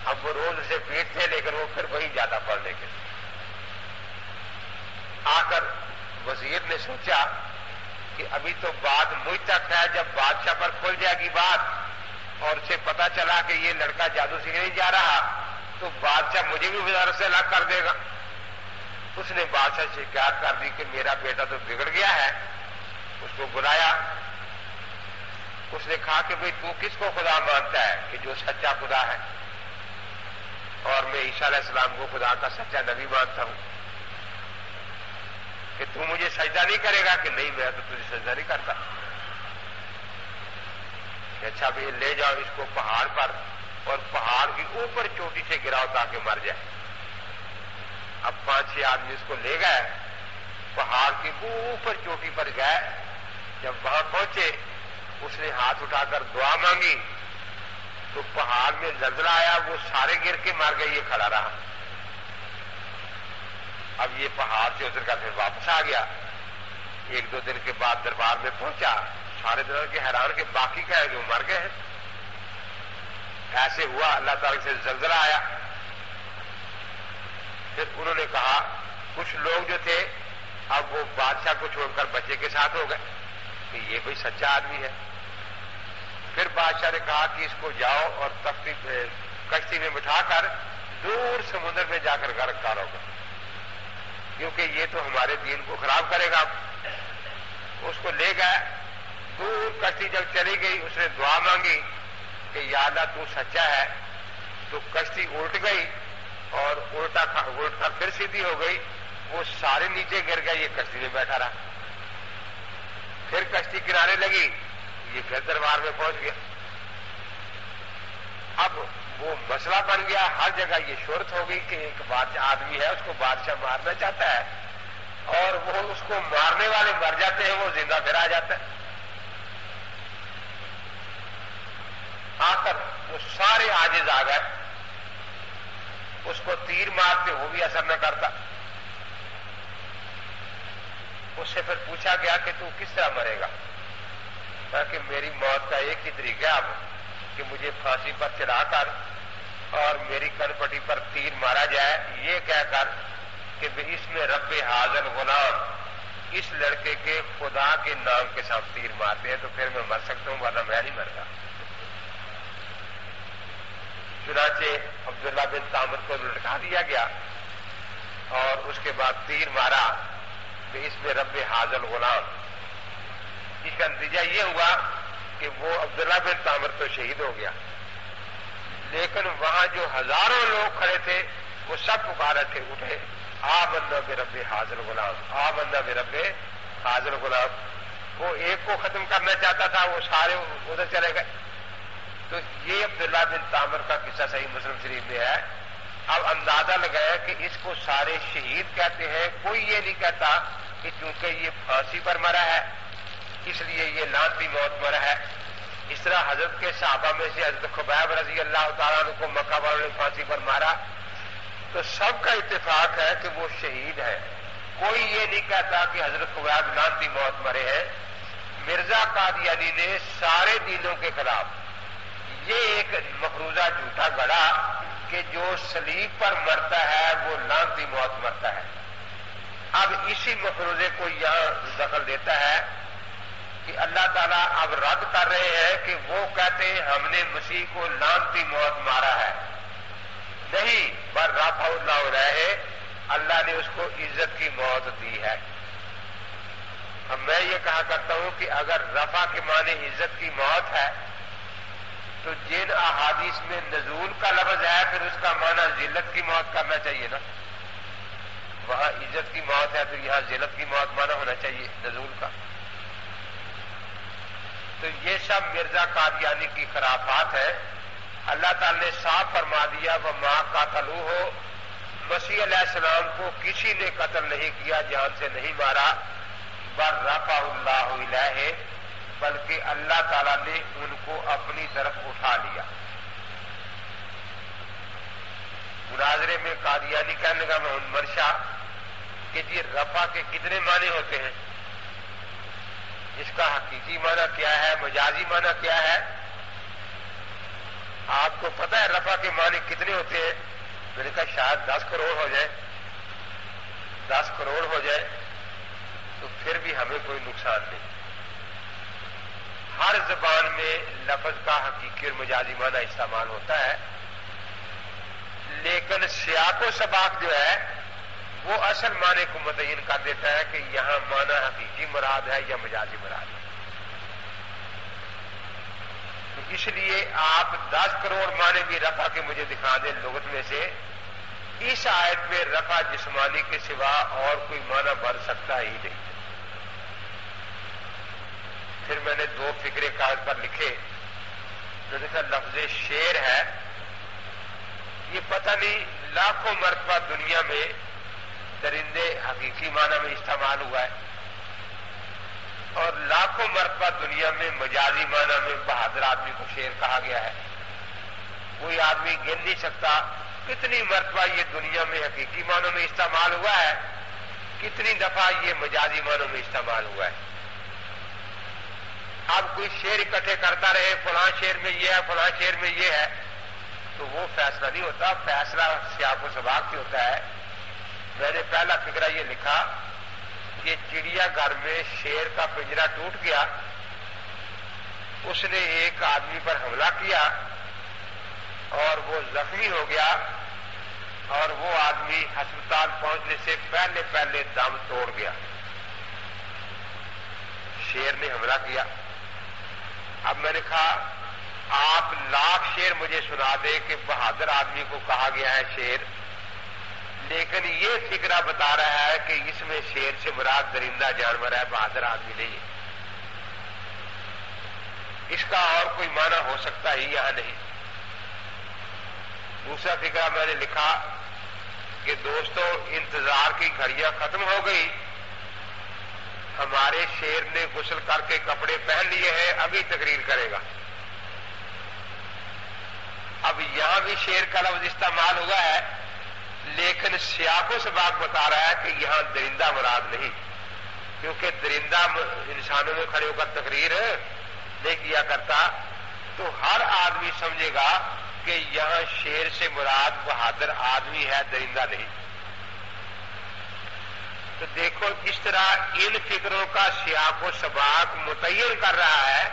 اب وہ روز اسے پیٹتے لیکن وہ پھر وہی جاتا پڑھنے کے. آ کر وزیر نے سوچا کہ ابھی تو بات مجھ تک ہے، جب بادشاہ پر کھل جائے گی بات اور اسے پتا چلا کہ یہ لڑکا جادو سیکھنے جا رہا تو بادشاہ مجھے بھی وزارت سے الگ کر دے گا. اس نے بادشاہ سے شکایت کر دی کہ میرا بیٹا تو بگڑ گیا ہے. اس کو بلایا. اس نے کہا کہ بھئی تو کس کو خدا مانتا ہے؟ کہ جو سچا خدا ہے، اور میں عیسیٰ علیہ السلام کو خدا کا سچا نبی مانتا ہوں. کہ تو مجھے سجدہ نہیں کرے گا؟ کہ نہیں میں تو تجھے سجدہ نہیں کرتا. کہ اچھا بھی لے جاؤ اس کو پہاڑ پر اور پہاڑ کی اوپر چوٹی سے گراؤ تاکہ مر جائے. اب 5-6 آدمی اس کو لے گئے، پہاڑ کی اوپر چوٹی پر گئے. جب وہاں پہنچے اس نے ہاتھ اٹھا کر دعا مانگی تو پہاڑ میں زلزلہ آیا، وہ سارے گر کے مر گئے، یہ کھڑا رہا. اب یہ پہاڑ سے اتر کر پھر واپس آ گیا. 1-2 دن کے بعد دربار میں پہنچا. سارے دنوں کے حیران کے باقی کیا ہے جو مر گئے ہیں. ایسے ہوا، اللہ تعالی سے زلزلہ آیا. پھر انہوں نے کہا کچھ لوگ جو تھے اب وہ بادشاہ کو چھوڑ کر بچے کے ساتھ ہو گئے کہ یہ کوئی سچا آدمی ہے. پھر بادشاہ نے کہا کہ اس کو جاؤ اور کشتی میں بٹھا کر دور سمندر میں جا کر غرق کرو گا کیونکہ یہ تو ہمارے دین کو خراب کرے گا. اس کو لے گئے. دور کشتی جب چلی گئی اس نے دعا مانگی کہ یا اللہ تو سچا ہے. تو کشتی الٹ گئی اور الٹ کر پھر سیدھی ہو گئی. وہ سارے نیچے گر گئے، یہ کشتی میں بیٹھا رہا. پھر کشتی کنارے لگی، یہ پھر دربار میں پہنچ گیا. اب وہ مسئلہ بن گیا، ہر جگہ یہ شہرت ہو گئی کہ ایک بادشاہ آدمی ہے اس کو بادشاہ مارنا چاہتا ہے اور وہ اس کو مارنے والے مر جاتے ہیں، وہ زندہ پھر آ جاتا ہے. آ کر وہ سارے عاجز آ گئے. اس کو تیر مارتے وہ بھی اثر نہ کرتا. اس سے پھر پوچھا گیا کہ تو کس طرح مرے گا؟ کہ میری موت کا ایک ہی طریقہ ہے اب کہ مجھے پھانسی پر چڑھا کر اور میری کن پٹی پر تیر مارا جائے، یہ کہہ کر کہ اس میں رب حاضر غلام، اس لڑکے کے خدا کے نام کے ساتھ تیر مارتے ہیں تو پھر میں مر سکتا ہوں، ورنہ میں نہیں مرتا. چنانچہ عبداللہ بن تامر کو لٹکا دیا گیا اور اس کے بعد تیر مارا کہ اس میں رب حاضر غلام. اس کا نتیجہ یہ ہوا کہ وہ عبداللہ بن تامر تو شہید ہو گیا، لیکن وہاں جو ہزاروں لوگ کھڑے تھے وہ سب پکار کے اٹھے آمنا برب حاضر غلام، آمنا برب حاضر غلام. وہ ایک کو ختم کرنا چاہتا تھا، وہ سارے ادھر چلے گئے. تو یہ عبداللہ بن تامر کا قصہ صحیح مسلم شریف میں ہے. اب اندازہ لگایا کہ اس کو سارے شہید کہتے ہیں، کوئی یہ نہیں کہتا کہ چونکہ یہ پھانسی پر مرا ہے اس لیے یہ لعنتی موت مرا ہے. اس طرح حضرت کے صحابہ میں سے حضرت خبیب رضی اللہ تعالیٰ عنہ کو مکہ والوں نے پھانسی پر مارا تو سب کا اتفاق ہے کہ وہ شہید ہے. کوئی یہ نہیں کہتا کہ حضرت خبیب لعنتی موت مرے ہیں. مرزا قادیانی نے سارے دینوں کے خلاف یہ ایک مفروضہ جھوٹا گڑا کہ جو صلیب پر مرتا ہے وہ لعنتی موت مرتا ہے. اب اسی مفروضے کو یہاں دخل دیتا ہے کہ اللہ تعالیٰ اب رد کر رہے ہیں کہ وہ کہتے ہیں ہم نے مسیح کو لعنتی موت مارا ہے. نہیں، بل رفع اللہ علیہ، اللہ نے اس کو عزت کی موت دی ہے. اب میں یہ کہا کرتا ہوں کہ اگر رفع کے معنی عزت کی موت ہے تو جن احادیث میں نزول کا لفظ ہے پھر اس کا معنی ذلت کی موت کرنا چاہیے نا. وہاں عزت کی موت ہے تو یہاں ذلت کی موت معنی ہونا چاہیے نزول کا. تو یہ سب مرزا قادیانی کی خرافات ہے. اللہ تعالی نے صاف فرما دیا وما قتلوہ، مسیح علیہ السلام کو کسی نے قتل نہیں کیا، جان سے نہیں مارا. بل رفع اللہ الیہ، بلکہ اللہ تعالیٰ نے ان کو اپنی طرف اٹھا لیا. مناظرے میں قادیانی کہنے کا منشا کہ جی رفع کے کتنے معنی ہوتے ہیں، اس کا حقیقی معنی کیا ہے، مجازی معنی کیا ہے. آپ کو پتہ ہے رفع کے معنی کتنے ہوتے ہیں؟ میں نے کہا شاید 10 کروڑ ہو جائے. 10 کروڑ ہو جائے تو پھر بھی ہمیں کوئی نقصان نہیں. ہر زبان میں لفظ کا حقیقی اور مجازی معنی استعمال ہوتا ہے، لیکن سیاق و سباق جو ہے وہ اصل معنی کو متعین کر دیتا ہے کہ یہاں معنی حقیقی مراد ہے یا مجازی مراد ہے. تو اس لیے آپ 10 کروڑ معنی بھی رفع کے مجھے دکھا دیں لغت میں سے. اس آیت میں رفع جسمانی کے سوا اور کوئی معنی بن سکتا ہی نہیں. پھر میں نے 2 فقرے کاغذ پر لکھے. میں نے کہا لفظ شیر ہے، یہ پتہ نہیں لاکھوں مرتبہ دنیا میں درندے حقیقی معنی میں استعمال ہوا ہے اور لاکھوں مرتبہ دنیا میں مجازی معنی میں بہادر آدمی کو شیر کہا گیا ہے. کوئی آدمی گن نہیں سکتا کتنی مرتبہ یہ دنیا میں حقیقی معنوں میں استعمال ہوا ہے، کتنی دفعہ یہ مجازی معنوں میں استعمال ہوا ہے. اب کوئی شعر اکٹھے کرتا رہے فلاں شعر میں یہ ہے فلاں شعر میں یہ ہے تو وہ فیصلہ نہیں ہوتا، فیصلہ سیاق و سباق سے ہوتا ہے. میں نے پہلا فقرہ یہ لکھا کہ چڑیا گھر میں شیر کا پنجرا ٹوٹ گیا، اس نے ایک آدمی پر حملہ کیا اور وہ زخمی ہو گیا اور وہ آدمی ہسپتال پہنچنے سے پہلے پہلے دم توڑ گیا. شیر نے حملہ کیا. اب میں نے کہا آپ 1,00,000 شعر مجھے سنا دے کہ بہادر آدمی کو کہا گیا ہے شیر، لیکن یہ فقرہ بتا رہا ہے کہ اس میں شیر سے مراد درندہ جانور ہے، بہادر آدمی نہیں ہے. اس کا اور کوئی معنی ہو سکتا ہی یہاں نہیں. دوسرا فقرہ میں نے لکھا کہ دوستو انتظار کی گھڑیاں ختم ہو گئی، ہمارے شیر نے غسل کر کے کپڑے پہن لیے ہیں، ابھی تقریر کرے گا. اب یہاں بھی شیر کا لفظ استعمال ہوا ہے لیکن سیاق و سباق بتا رہا ہے کہ یہاں درندہ مراد نہیں، کیونکہ درندہ انسانوں میں کھڑے ہو کر تقریر نہیں کیا کرتا. تو ہر آدمی سمجھے گا کہ یہاں شیر سے مراد بہادر آدمی ہے، درندہ نہیں. تو دیکھو اس طرح ان فکروں کا سیاق و سباق متعین کر رہا ہے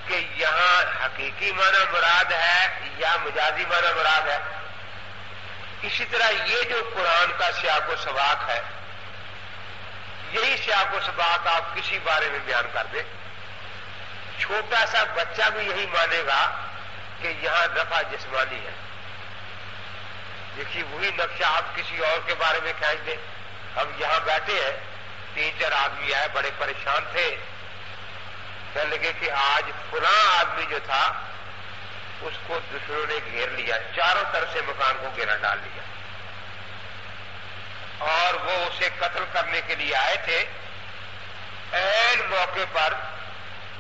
کہ یہاں حقیقی معنی مراد ہے یا مجازی معنی مراد ہے. اسی طرح یہ جو قرآن کا سیاق و سباق ہے، یہی سیاق و سباق آپ کسی بارے میں بیان کر دیں، چھوٹا سا بچہ بھی یہی مانے گا کہ یہاں رفع جسمانی ہے. دیکھیے وہی نقشہ آپ کسی اور کے بارے میں کھینچ دیں. ہم یہاں بیٹھے ہیں، 3-4 آدمی آئے بڑے پریشان تھے، کہنے لگے کہ آج فلاں آدمی جو تھا اس کو دشمنوں نے گھیر لیا، چاروں طرف سے مکان کو گھیرا ڈال لیا اور وہ اسے قتل کرنے کے لیے آئے تھے. عین موقع پر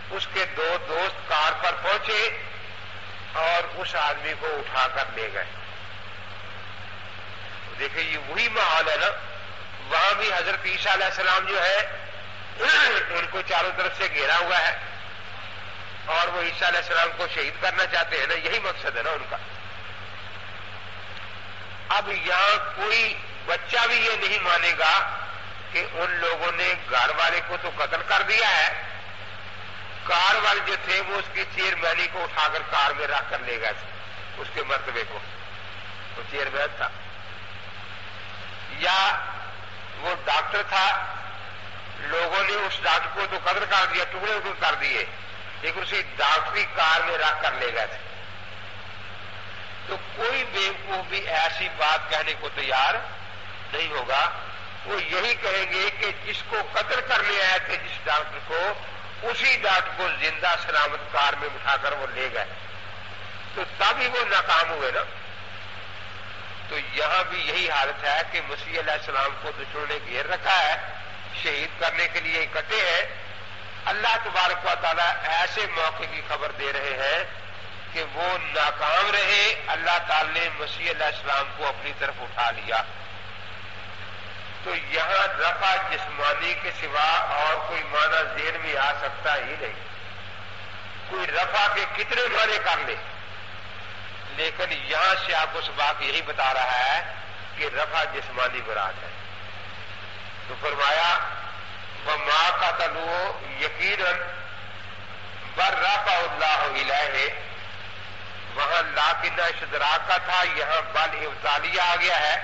اس کے 2 دوست کار پر پہنچے اور اس آدمی کو اٹھا کر لے گئے. دیکھیں یہ وہی ماحول ہے نا. وہاں بھی حضرت عیسیٰ علیہ السلام جو ہے ان کو چاروں طرف سے گھیرا ہوا ہے اور وہ عیسیٰ علیہ السلام کو شہید کرنا چاہتے ہیں نا، یہی مقصد ہے نا ان کا. اب یہاں کوئی بچہ بھی یہ نہیں مانے گا کہ ان لوگوں نے گھر والے کو تو قتل کر دیا ہے والے جو تھے وہ اس کی چیئرمینی کو اٹھا کر کار میں رکھ کر لے گئے تھے، اس کے مرتبے کو، وہ چیئرمین تھا. یا وہ ڈاکٹر تھا، لوگوں نے اس ڈاکٹر کو تو قتل کر دیا، ٹکڑے کر دیے، لیکن اسی ڈاکٹری کار میں رکھ کر لے گئے تھے. تو کوئی بیوقوف بھی ایسی بات کہنے کو تیار نہیں ہوگا. وہ یہی کہیں گے کہ جس کو قتل کرنے آئے تھے جس ڈاکٹر کو، اسی ڈاکٹر کو زندہ سلامت کار میں بٹھا کر وہ لے گئے، تو تب ہی وہ ناکام ہوئے نا. تو یہاں بھی یہی حالت ہے کہ مسیح علیہ السلام کو دشمنوں نے گھیر رکھا ہے، شہید کرنے کے لیے اکٹھے ہیں. اللہ تبارک و تعالیٰ ایسے موقع کی خبر دے رہے ہیں کہ وہ ناکام رہے. اللہ تعالی نے مسیح علیہ السلام کو اپنی طرف اٹھا لیا. تو یہاں رفع جسمانی کے سوا اور کوئی معنی ذہن میں آ سکتا ہی نہیں. کوئی رفع کے کتنے معنی کر لے، لیکن یہاں سے آپ کو سباق یہی بتا رہا ہے کہ رفع جسمانی مراد ہے. تو فرمایا وما قتلوه یقینا بل رفع اللہ الیہ. وہاں لاکن اشتراک کا تھا، یہاں بل ابطالیہ آ گیا ہے.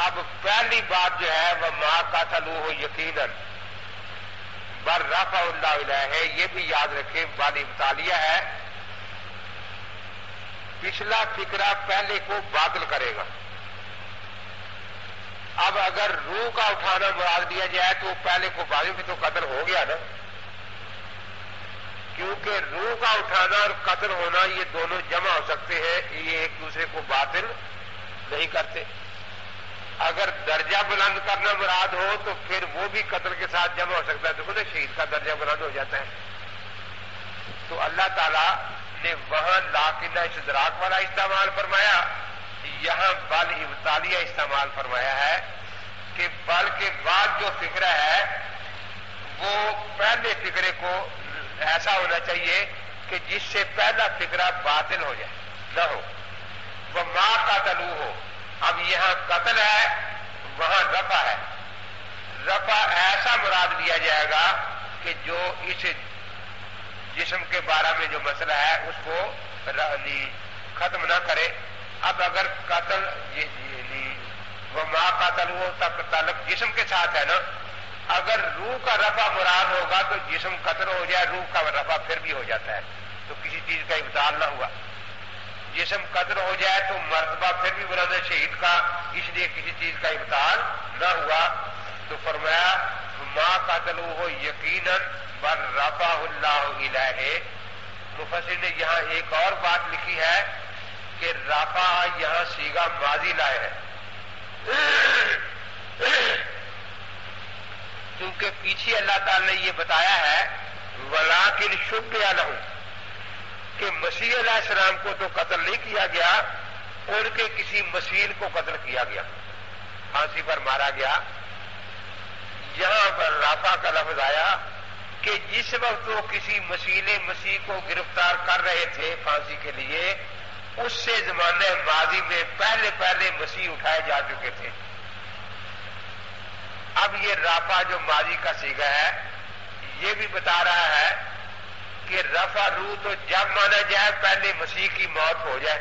اب پہلی بات جو ہے وما قتلوه یقینا بل رفع اللہ الیہ، یہ بھی یاد رکھیں بل ابطالیہ ہے. پچھلا فکرہ پہلے کو باطل کرے گا. اب اگر روح کا اٹھانا مراد دیا جائے تو پہلے کو باطل بھی تو قتل ہو گیا نا، کیونکہ روح کا اٹھانا اور قتل ہونا یہ دونوں جمع ہو سکتے ہیں، یہ ایک دوسرے کو باطل نہیں کرتے. اگر درجہ بلند کرنا مراد ہو تو پھر وہ بھی قتل کے ساتھ جمع ہو سکتا ہے، تو خود شہید کا درجہ بلند ہو جاتا ہے. تو اللہ تعالی نے وہاں لاکن استدراک والا استعمال فرمایا، یہاں بل ابطالیہ استعمال فرمایا ہے کہ بل کے بعد جو فکرہ ہے وہ پہلے فکرے کو ایسا ہونا چاہیے کہ جس سے پہلا فکرہ باطل ہو جائے، نہ ہو. وما قتلوہ، اب یہاں قتل ہے، وہاں رفع ہے. رفع ایسا مراد لیا جائے گا کہ جو اس جسم کے بارے میں جو مسئلہ ہے اس کو ختم نہ کرے. اب اگر قتل وما قتلوہ تک تعلق جسم کے ساتھ ہے نا، اگر روح کا رفع مراد ہوگا تو جسم قتل ہو جائے، روح کا رفع پھر بھی ہو جاتا ہے، تو کسی چیز کا ابطال نہ ہوا. جسم قتل ہو جائے تو مرتبہ پھر بھی بلند ہے شہید کا، اس لیے کسی چیز کا ابطال نہ ہوا. تو فرمایا ما قتلوہ یقینا بل رفعہ اللہ الیہ. مفسر نے یہاں ایک اور بات لکھی ہے کہ رفع یہاں صیغہ ماضی لائے ہے، کیونکہ پیچھے اللہ تعالی نے یہ بتایا ہے ولیکن شبہ لہم، کہ مسیح علیہ السلام کو تو قتل نہیں کیا گیا، ان کے کسی مسیل کو قتل کیا گیا، پھانسی پر مارا گیا. یہاں پر رفع کا لفظ آیا کہ جس وقت وہ کسی مسیل مسیح کو گرفتار کر رہے تھے پھانسی کے لیے، اس سے زمانے ماضی میں پہلے مسیح اٹھائے جا چکے تھے. اب یہ رفع جو ماضی کا صیغہ ہے یہ بھی بتا رہا ہے کہ رفع روح تو جب مانا جائے پہلے مسیح کی موت ہو جائے،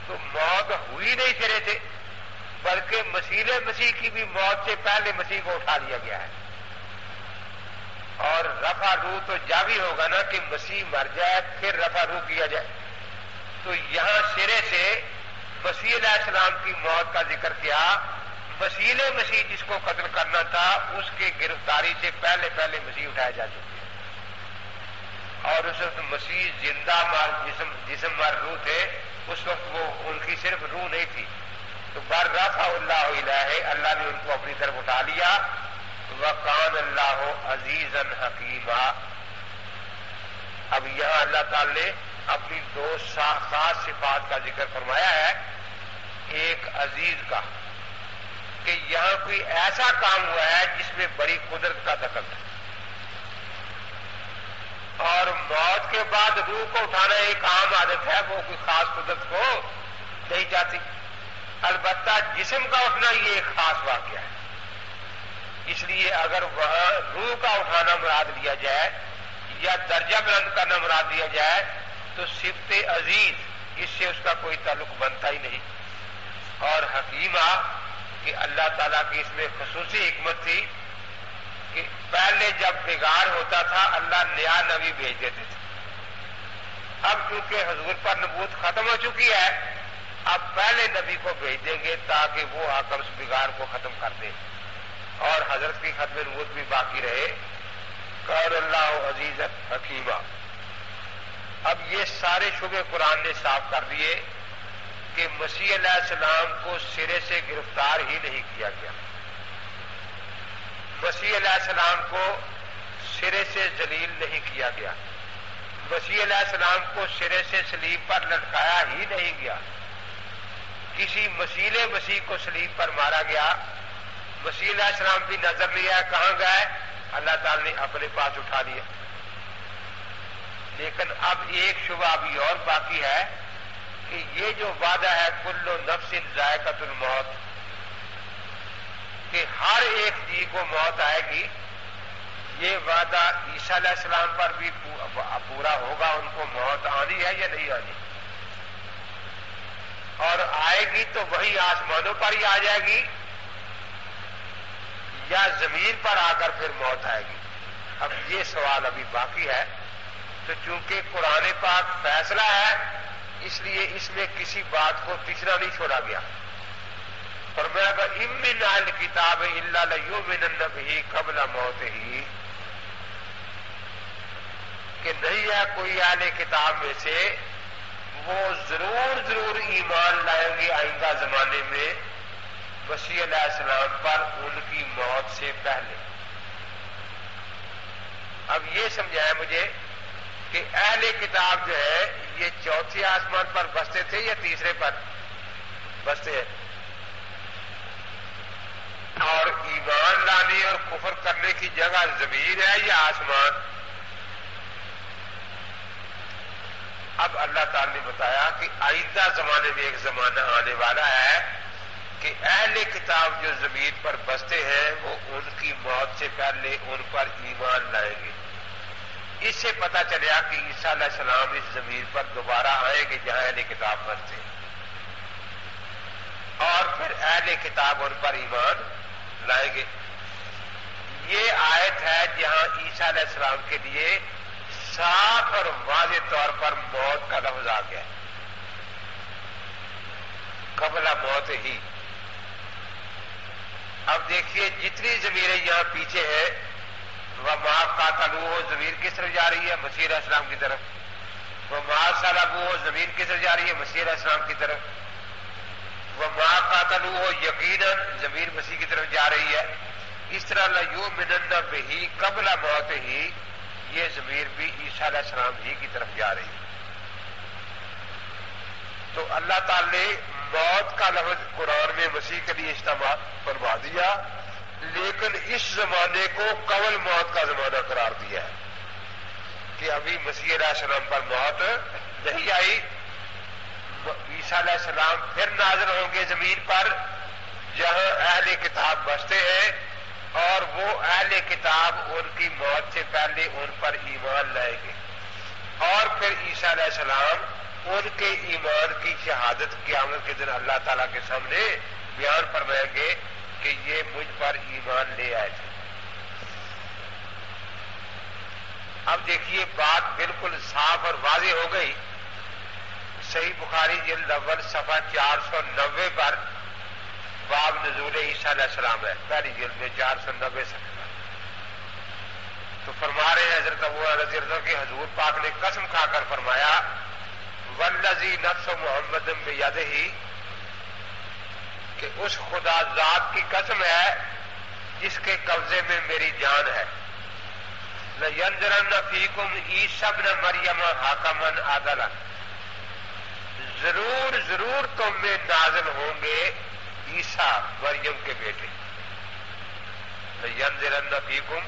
تو موت ہوئی نہیں سرے سے، بلکہ مسیح کی بھی موت سے پہلے مسیح کو اٹھا لیا گیا ہے. اور رفع روح تو جب ہی ہوگا نا کہ مسیح مر جائے پھر رفع روح کیا جائے. تو یہاں سرے سے مسیح علیہ السلام کی موت کا ذکر کیا. مسیح جس کو قتل کرنا تھا اس کے گرفتاری سے پہلے مسیح اٹھائے جا چکے ہیں، اور اس وقت مسیح زندہ جسم مر روح تھے، اس وقت وہ ان کی صرف روح نہیں تھی. تو بر رفع اللہ الیہ، اللہ نے ان کو اپنی طرف اٹھا لیا. وکان اللہ عزیزا حکیما. اب یہاں اللہ تعالی نے اپنی دو خاص صفات کا ذکر فرمایا ہے. ایک عزیز کا، کہ یہاں کوئی ایسا کام ہوا ہے جس میں بڑی قدرت کا دخل ہے، اور موت کے بعد روح کو اٹھانا ایک عام عادت ہے، وہ کوئی خاص قدرت کو نہیں چاہتی. البتہ جسم کا اٹھنا یہ ایک خاص واقعہ ہے. اس لیے اگر وہاں روح کا اٹھانا مراد لیا جائے، یا درجہ بلند کرنا مراد دیا جائے تو صفت عزیز اس سے اس کا کوئی تعلق بنتا ہی نہیں. اور حکیمہ کہ اللہ تعالیٰ کی اس میں خصوصی حکمت تھی کہ پہلے جب بگاڑ ہوتا تھا اللہ نیا نبی بھیج دیتے تھے. اب چونکہ حضور پر نبوت ختم ہو چکی ہے اب پہلے نبی کو بھیج دیں گے تاکہ وہ آ کر اس بگاڑ کو ختم کر دے اور حضرت کی ختم نبوت بھی باقی رہے. قال اللہ عزیز حکیمہ. اب یہ سارے شبے قرآن نے صاف کر دیے کہ مسیح علیہ السلام کو سرے سے گرفتار ہی نہیں کیا گیا. مسیح علیہ السلام کو سرے سے ذلیل نہیں کیا گیا. مسیح علیہ السلام کو سرے سے صلیب پر لٹکایا ہی نہیں گیا. کسی مسیح مسیح کو صلیب پر مارا گیا. مسیح علیہ السلام بھی نظر لیا کہاں گئے اللہ تعالی نے اپنے پاس اٹھا لیا. لیکن اب ایک شبہ ابھی اور باقی ہے کہ یہ جو وعدہ ہے کل نفس ذائقۃ الموت کہ ہر ایک جی کو موت آئے گی، یہ وعدہ عیسیٰ علیہ السلام پر بھی پورا ہوگا. ان کو موت آنی ہے یا نہیں آنی؟ اور آئے گی تو وہی آسمانوں پر ہی آ جائے گی یا زمین پر آ کر پھر موت آئے گی؟ اب یہ سوال ابھی باقی ہے. تو چونکہ قرآن پاک فیصلہ ہے اس لیے اس میں کسی بات کو تیسرا نہیں چھوڑا گیا. فرمایا کہ ام من اہل کتاب الا لیؤمنن بہ قبل موتہ، کہ نہیں ہے کوئی اہل کتاب میں سے وہ ضرور ایمان لائیں گے آئندہ زمانے میں مسیح علیہ السلام پر ان کی موت سے پہلے. اب یہ سمجھایا مجھے کہ اہل کتاب جو ہے یہ چوتھے آسمان پر بستے تھے یا تیسرے پر بستے ہیں؟ اور ایمان لانے اور کفر کرنے کی جگہ زمین ہے یا آسمان؟ اب اللہ تعالی نے بتایا کہ آئندہ زمانے میں ایک زمانہ آنے والا ہے کہ اہل کتاب جو زمین پر بستے ہیں وہ ان کی موت سے پہلے ان پر ایمان لائیں گے. اس سے پتہ چلیا کہ عیسیٰ علیہ السلام اس زمین پر دوبارہ آئیں گے جہاں اہل کتاب بستے ہیں اور پھر اہل کتاب ان پر ایمان لائیں گے. یہ آیت ہے جہاں عیسیٰ علیہ السلام کے لیے صاف اور واضح طور پر موت کا لفظ آ گیا قبل موت ہی. اب دیکھیے جتنی ضمیریں یہاں پیچھے ہیں وما قاتلوہ ضمیر کس طرف جا رہی ہے؟ مسیح علیہ السلام کی طرف. وما صلبوہ ضمیر کس طرف جا رہی ہے؟ مسیح علیہ السلام کی طرف. وما قاتلوہ یقیناً ضمیر مسیح کی طرف جا رہی ہے. اس طرح لیؤمنن بہ قبل موتہ یہ ضمیر بھی عیسیٰ علیہ السلام ہی کی طرف جا رہی ہے. تو اللہ تعالی نے موت کا لفظ قرآن میں مسیح کے لیے استعمال فرما دیا لیکن اس زمانے کو قبل موت کا زمانہ قرار دیا ہے کہ ابھی مسیح علیہ السلام پر موت نہیں آئی. عیسیٰ علیہ السلام پھر نازل ہوں گے زمین پر جہاں اہل کتاب بستے ہیں اور وہ اہل کتاب ان کی موت سے پہلے ان پر ایمان لائیں گے اور پھر عیسیٰ علیہ السلام ان کے ایمان کی شہادت قیامت کے دن اللہ تعالیٰ کے سامنے بیان فرمائیں گے کہ یہ مجھ پر ایمان لے آئے تھے. اب دیکھیے بات بالکل صاف اور واضح ہو گئی. صحیح بخاری جلد اول صفحہ 490 پر باب نزول عیسیٰ علیہ السلام ہے، پہلی جلد میں 490 صفحہ. تو فرما رہے ہیں حضرت ابو رضی اللہ عنہ کہ حضور پاک نے قسم کھا کر فرمایا والذی نفس محمد بیدہ کہ اس خدا ذات کی قسم ہے جس کے قبضے میں میری جان ہے. لَيَنْظُرَنَّ فِيكُمْ عِيسَىٰ ابْنَ مَرْيَمَ حَاكِمًا عَدْلًا ضرور تم میں نازل ہوں گے عیسیٰ مریم کے بیٹے. لَيَنْظُرَنَّ فِيكُمْ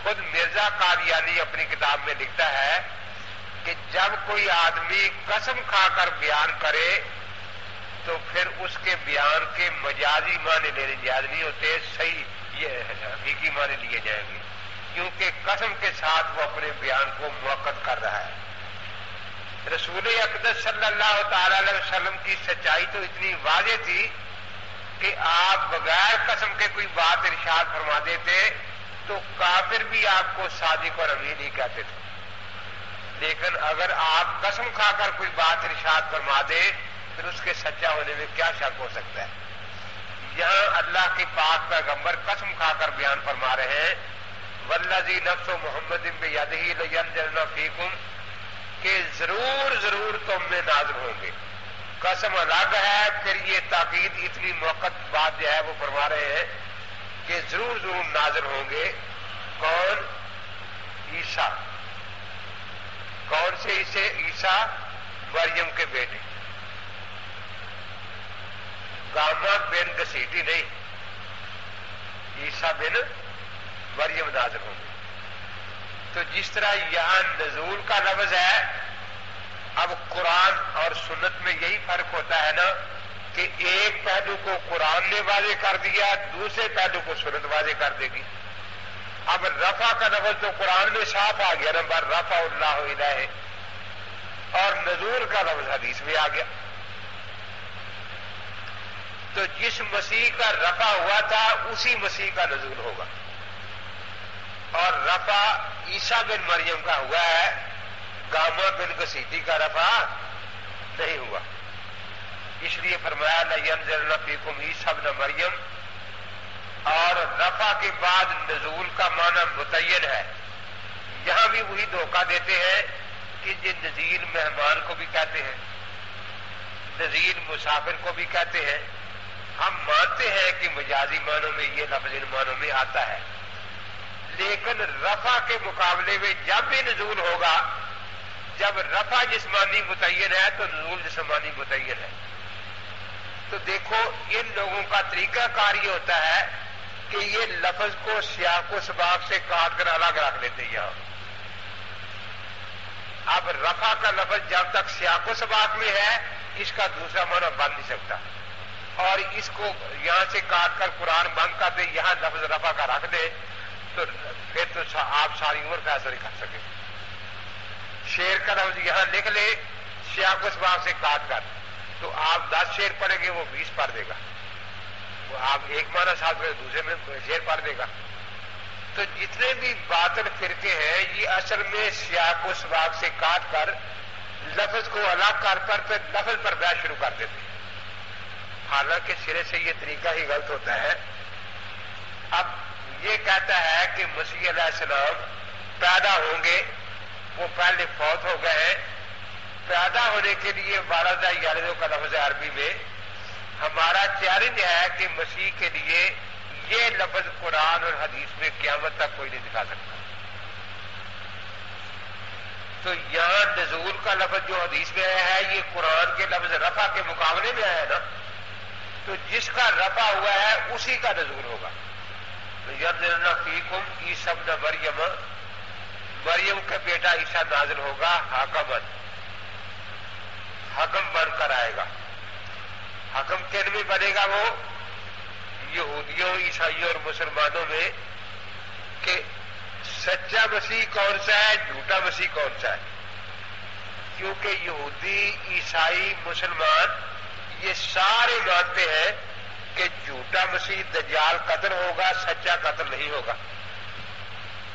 خود مرزا قادیانی اپنی کتاب میں لکھتا ہے کہ جب کوئی آدمی قسم کھا کر بیان کرے تو پھر اس کے بیان کے مجازی معنی لینے جائز نہیں ہوتے، صحیح یہ حقیقی معنی لیے جائیں گے کیونکہ قسم کے ساتھ وہ اپنی اپنے بیان کو موقت کر رہا ہے۔ رسول اقدس صلی اللہ تعالی علیہ وسلم کی سچائی تو اتنی واضح تھی کہ آپ بغیر قسم کے کوئی بات ارشاد فرما دیتے تو کافر بھی آپ کو صادق اور امین نہیں کہتے تھے، لیکن اگر آپ قسم کھا کر کوئی بات ارشاد فرما دے پھر اس کے سچا ہونے میں کیا شک ہو سکتا ہے؟ یہاں اللہ کے پاک پیغمبر قسم کھا کر بیان فرما رہے ہیں والذی نفس محمد بیدہ لینزلن فیکم، کہ ضرور ضرور تم میں نازل ہوں گے۔ قسم الگ ہے، پھر یہ تاکید اتنی موقت بات جو ہے وہ فرما رہے ہیں کہ ضرور ضرور نازل ہوں گے۔ کون؟ عیسیٰ۔ کون سے عیسیٰ؟ مریم کے بیٹے، گاما بن گسیٹی نہیں، عیسیٰ بن مریم نازل ہوں گے۔ تو جس طرح یہاں نزول کا لفظ ہے، اب قرآن اور سنت میں یہی فرق ہوتا ہے نا کہ ایک پہلو کو قرآن نے واضح کر دیا، دوسرے پہلو کو سنت واضح کر دے گی۔ اب رفع کا لفظ تو قرآن میں صاف آ گیا نمبر رفع اللہ الیہ، اور نزول کا لفظ حدیث میں آ گیا۔ تو جس مسیح کا رفع ہوا تھا اسی مسیح کا نزول ہوگا، اور رفع عیسیٰ بن مریم کا ہوا ہے، گاما بن گسیٹی کا رفع نہیں ہوا۔ اس لیے فرمایا لینزلن فیکم عیسیٰ بن مریم، اور رفع کے بعد نزول کا معنی متعین ہے۔ یہاں بھی وہی دھوکہ دیتے ہیں کہ یہ نزیل مہمان کو بھی کہتے ہیں، نزیل مسافر کو بھی کہتے ہیں۔ ہم مانتے ہیں کہ مجازی معنوں میں یہ لفظ ان معنوں میں آتا ہے، لیکن رفع کے مقابلے میں جب بھی نزول ہوگا، جب رفع جسمانی متعین ہے تو نزول جسمانی متعین ہے۔ تو دیکھو ان لوگوں کا طریقہ کار یہ ہوتا ہے کہ یہ لفظ کو سیاق و سباق سے کاٹ کر الگ رکھ لیتے ہیں۔ یہاں اب رفع کا لفظ جب تک سیاق و سباق میں ہے اس کا دوسرا معنی بن نہیں سکتا، اور اس کو یہاں سے کاٹ کر قرآن بند کر دے، یہاں لفظ رفع کا رکھ دے تو پھر تو آپ ساری عمر فیصلہ نہیں کر سکے۔ شعر کا لفظ یہاں لکھ لے سیاق و سباق سے کاٹ کر، تو آپ 10 شعر پڑھیں گے وہ 20 پڑھ دے گا، وہ آپ ایک معنی ساتھ میں دوسرے میں شعر پڑھ دے گا۔ تو جتنے بھی باطل فرقے ہیں یہ اصل میں سیاق و سباق سے کاٹ کر لفظ کو الگ کر پھر لفظ پر بحث شروع کر دیتے ہیں، حالانکہ سرے سے یہ طریقہ ہی غلط ہوتا ہے۔ اب یہ کہتا ہے کہ مسیح علیہ السلام پیدا ہوں گے، وہ پہلے فوت ہو گئے ہیں۔ پیدا ہونے کے لیے والدہ یالدوں کا لفظ عربی میں ہمارا چیلنج ہے کہ مسیح کے لیے یہ لفظ قرآن اور حدیث میں قیامت تک کوئی نہیں دکھا سکتا۔ تو یہاں نزول کا لفظ جو حدیث میں آیا ہے یہ قرآن کے لفظ رفع کے مقابلے میں آیا ہے نا، تو جس کا رفع ہوا ہے اسی کا نزول ہوگا۔ لینزلن فیکم عیسیٰ ابن مریم، مریم کا بیٹا عیسیٰ نازل ہوگا، حکم بن کر آئے گا۔ حکم کن میں بنے گا؟ وہ یہودیوں، عیسائیوں اور مسلمانوں میں، کہ سچا مسیح کون سا ہے، جھوٹا مسیح کون سا ہے۔ کیونکہ یہودی، عیسائی، مسلمان یہ سارے مانتے ہیں کہ جھوٹا مسیح دجال قتل ہوگا، سچا قتل نہیں ہوگا۔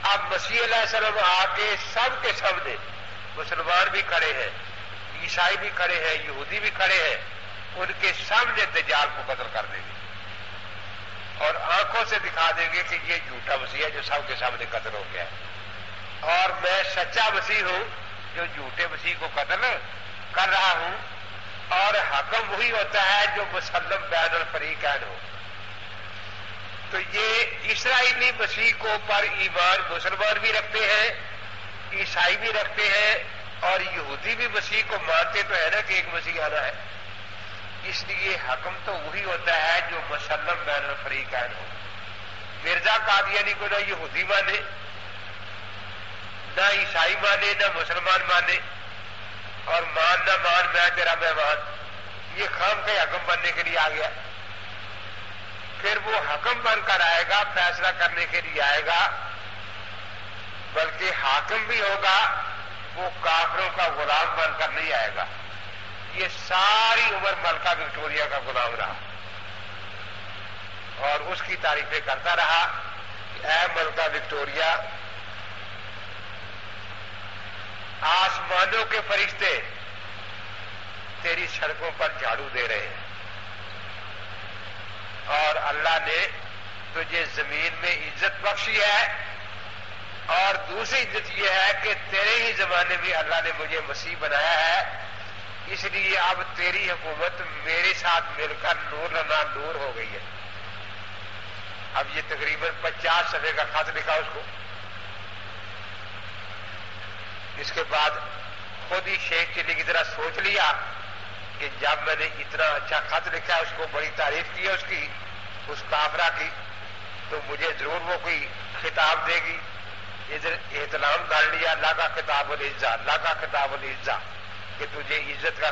اب مسیح علیہ السلام آ کے سامنے مسلمان بھی کھڑے ہیں، عیسائی بھی کھڑے ہیں، یہودی بھی کھڑے ہیں، ان کے سامنے دجال کو قتل کر دیں گے اور آنکھوں سے دکھا دیں گے کہ یہ جھوٹا مسیح ہے جو سب کے سامنے قتل ہو گیا ہے، اور میں سچا مسیح ہوں جو جھوٹے مسیح کو قتل کر رہا ہوں۔ اور حکم وہی ہوتا ہے جو مسلم بین الفریقین ہو۔ تو یہ اسرائیلی مسیح کو پر ایمان مسلمان بھی رکھتے ہیں، عیسائی بھی رکھتے ہیں، اور یہودی بھی مسیح کو مانتے تو ہے نا کہ ایک مسیح آنا ہے۔ اس لیے حکم تو وہی ہوتا ہے جو مسلم بین الفریقین ہو۔ مرزا قادیانی کو نہ یہودی مانے، نہ عیسائی مانے، نہ مسلمان مانے، اور مان نہ مان میں تیرا مہمان، یہ خام کے حکم بننے کے لیے آ گیا۔ پھر وہ حکم بن کر آئے گا، فیصلہ کرنے کے لیے آئے گا، بلکہ حاکم بھی ہوگا، وہ کافروں کا غلام بن کر نہیں آئے گا. یہ ساری عمر ملکہ وکٹوریہ کا غلام رہا اور اس کی تعریفیں کرتا رہا کہ اے ملکہ وکٹوریہ، آسمانوں کے فرشتے تیری سڑکوں پر جھاڑو دے رہے ہیں اور اللہ نے تجھے زمین میں عزت بخشی ہے، اور دوسری عزت یہ ہے کہ تیرے ہی زمانے میں اللہ نے مجھے مسیح بنایا ہے، اس لیے اب تیری حکومت میرے ساتھ مل کر نور لنا نور ہو گئی ہے. اب یہ تقریباً 50 صفحے کا خط لکھا اس کو. اس کے بعد خود ہی شیخ چلی کی طرح سوچ لیا کہ جب میں نے اتنا اچھا خط لکھا، اس کو بڑی تعریف کی ہے اس کی، اس کافرہ کی، تو مجھے ضرور وہ کوئی خطاب دے گی. ادھر احترام کر لیا، اللہ کا خطاب العزہ، اللہ کا خطاب العزہ، کہ تجھے عزت کا